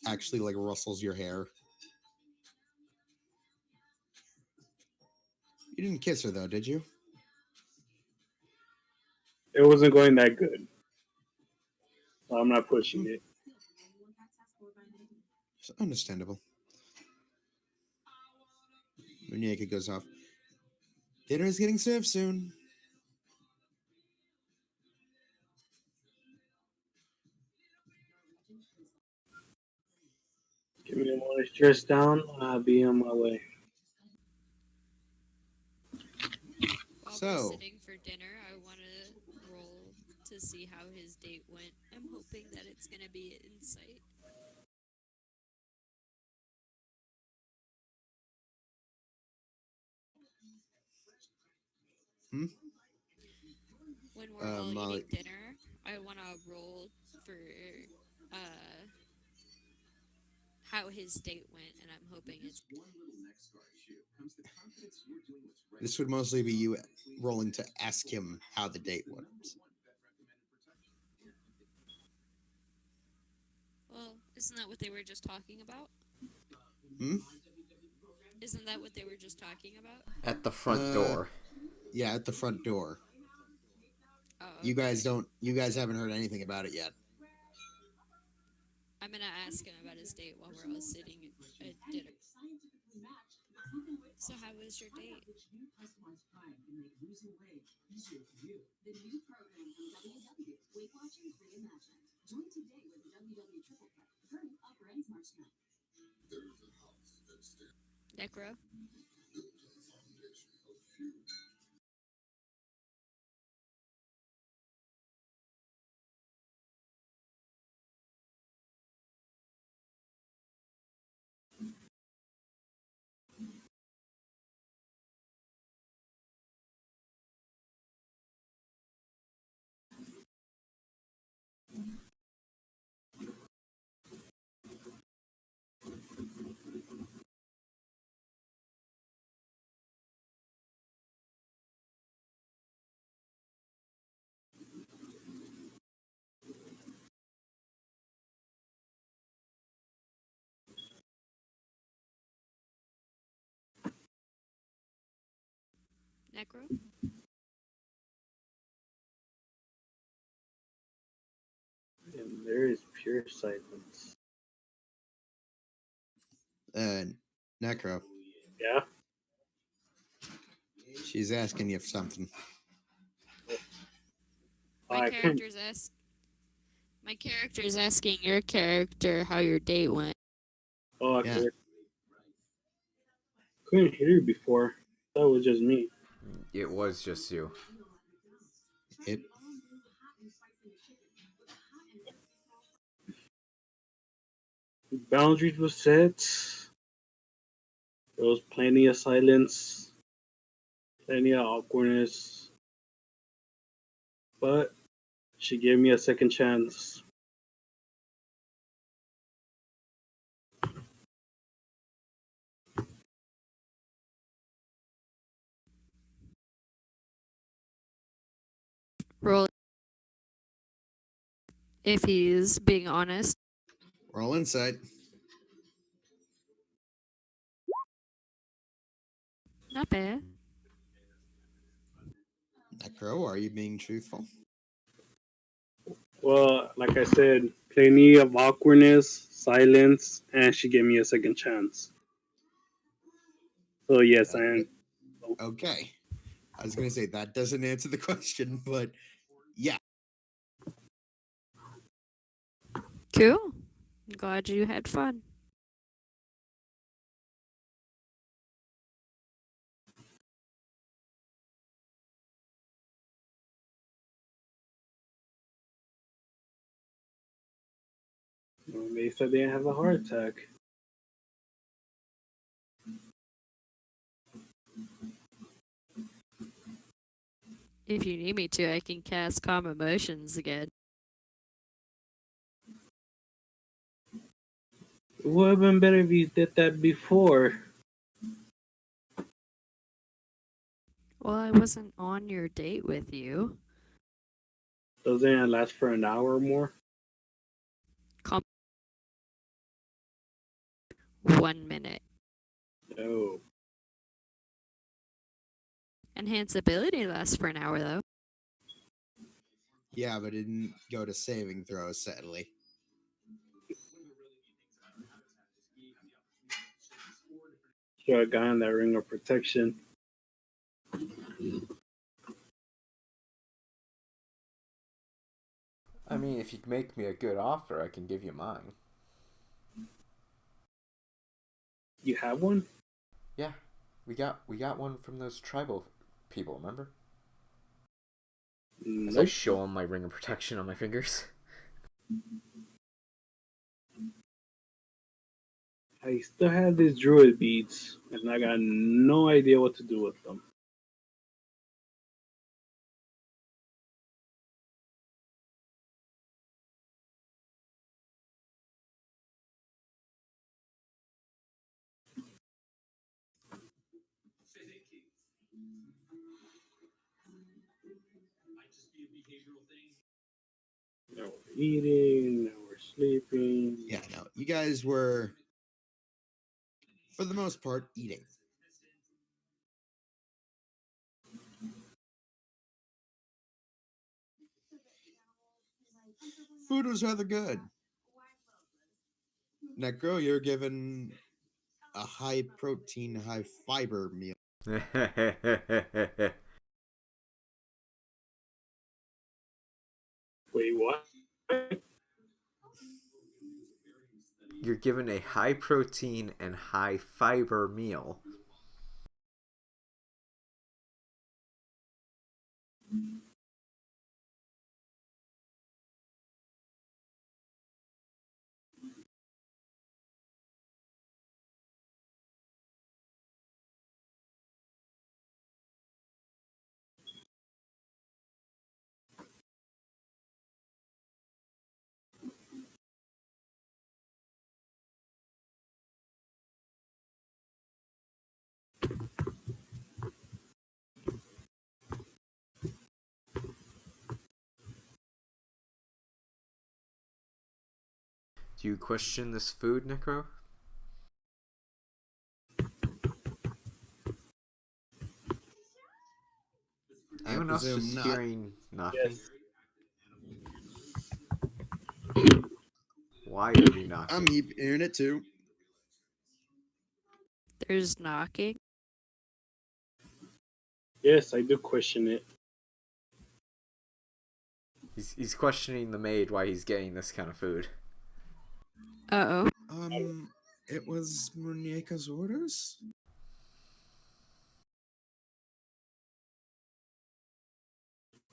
S1: actually like rustles your hair. You didn't kiss her though, did you?
S4: It wasn't going that good, so I'm not pushing it.
S1: It's understandable. Muñeca goes off. Dinner is getting served soon.
S4: Give me a moment to stress down. I'll be on my way.
S2: While we're
S1: So,
S2: sitting for dinner, I want to roll to see how his date went. I'm hoping that it's going to be an insight.
S1: hmm?
S2: When we're all
S1: Molly,
S2: eating dinner, I want to roll for uh, how his date went, and I'm hoping it's.
S1: this would mostly be you rolling to ask him how the date went.
S2: Well, isn't that what they were just talking about?
S1: Hmm?
S2: Isn't that what they were just talking about?
S3: At the front
S1: Uh,
S3: door.
S1: yeah, at the front door.
S2: Oh,
S1: You
S2: okay.
S1: guys haven't heard anything about it yet.
S2: I'm gonna ask him about his date while we're all sitting at dinner. So, how was your date?
S6: The new program from WW, Weight Watchers Reimagined. Join today with the WW Triple Cut. The current offer ends March 9th.
S2: Necro? Necro?
S4: And there is pure silence.
S1: Uh, Necro,
S4: Yeah.
S1: she's asking you for something.
S2: My
S4: I couldn't.
S2: character's ask. My character's asking your character how your date went.
S4: Oh,
S1: Yeah.
S4: okay. Couldn't hear you before. That was just me.
S3: It was just you.
S1: It
S4: Boundaries were set. There was plenty of silence, plenty of awkwardness, but she gave me a second chance.
S2: Roll if he's being honest.
S1: roll insight.
S2: Not bad.
S1: Necro, are you being truthful?
S4: Well, like I said, plenty of awkwardness, silence, and she gave me a second chance. So yes, I am.
S1: Okay. I was gonna say that doesn't answer the question, but yeah.
S2: Cool. Glad you had fun.
S4: They said they didn't have a heart attack.
S2: If you need me to, I can cast Calm Emotions again.
S4: It would have been better if you did that before.
S2: Well, I wasn't on your date with you.
S4: Doesn't it last for an hour or more?
S2: Calm 1 minute.
S4: No.
S2: Enhance ability lasts for an hour though.
S1: Yeah, but it didn't go to saving throws, sadly.
S4: Should have gotten that ring of protection.
S3: I mean, if you make me a good offer, I can give you mine.
S4: You have one?
S3: Yeah, we got one from those tribal people. Remember? As I
S4: Nope.
S3: show them my ring of protection on my fingers.
S4: I still have these druid beads, and I got no idea what to do with them. Now we're eating, now we're sleeping.
S1: Yeah, no. You guys were, for the most part, eating. Food was rather good. Necro, you're given a high protein, high fiber meal.
S4: Wait, what?
S3: You're given a high protein and high fiber meal. Do you question this food, Necro?
S1: I
S3: Anyone else
S1: presume
S3: just
S1: not.
S3: hearing knocking?
S4: Yes.
S3: Why are you knocking?
S1: I'm hearing it too.
S2: There's knocking.
S4: Yes, I do question it.
S3: He's questioning the maid why he's getting this kind of food.
S1: It was Munieka's orders?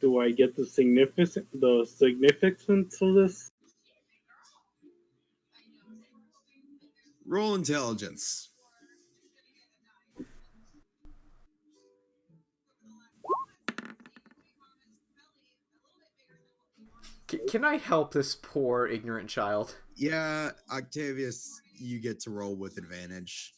S4: Do I get the significance of this?
S1: Roll intelligence.
S3: Can I help this poor, ignorant child?
S1: Yeah, Octavius, you get to roll with advantage.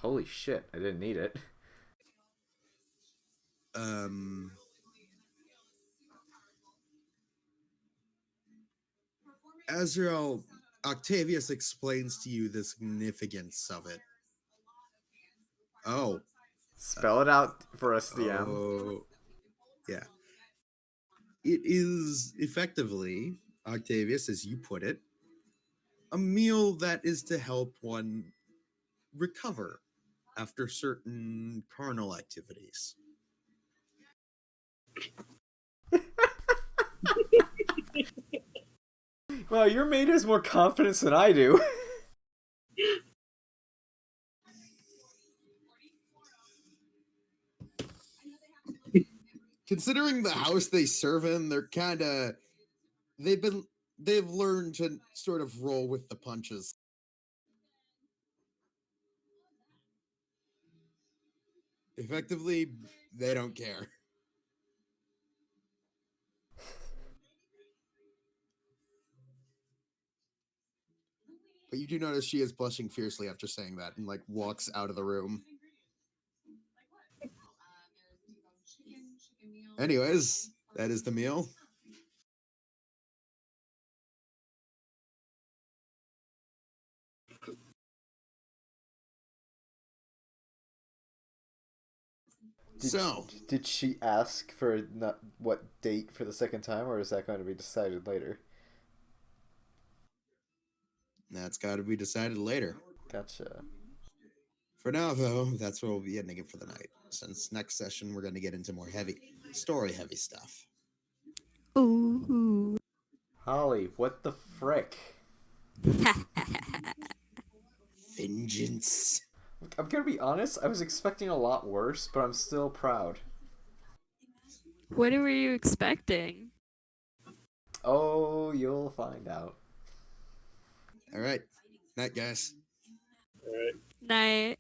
S3: Holy shit, I didn't need it.
S1: Azrael, Octavius explains to you the significance of it. Oh.
S3: Spell it out for us, DM.
S1: Oh. Yeah. It is effectively, Octavius, as you put it, a meal that is to help one recover after certain carnal activities.
S3: Well, your maid has more confidence than I do.
S1: Considering the house they serve in, they're kind of they've learned to sort of roll with the punches. Effectively, they don't care. But you do notice she is blushing fiercely after saying that and like walks out of the room. Anyways, that is the meal.
S3: Did she ask for what date for the second time, or is that going to be decided later?
S1: That's got to be decided later.
S3: Gotcha.
S1: For now, though, that's where we'll be ending it for the night. Since next session, we're going to get into more story-heavy stuff.
S2: Ooh.
S3: Holly, what the frick?
S1: Vengeance.
S3: I'm gonna be honest, I was expecting a lot worse, but I'm still proud.
S2: What were you expecting?
S3: Oh, you'll find out.
S1: All right. Night, guys.
S4: All right.
S2: Night.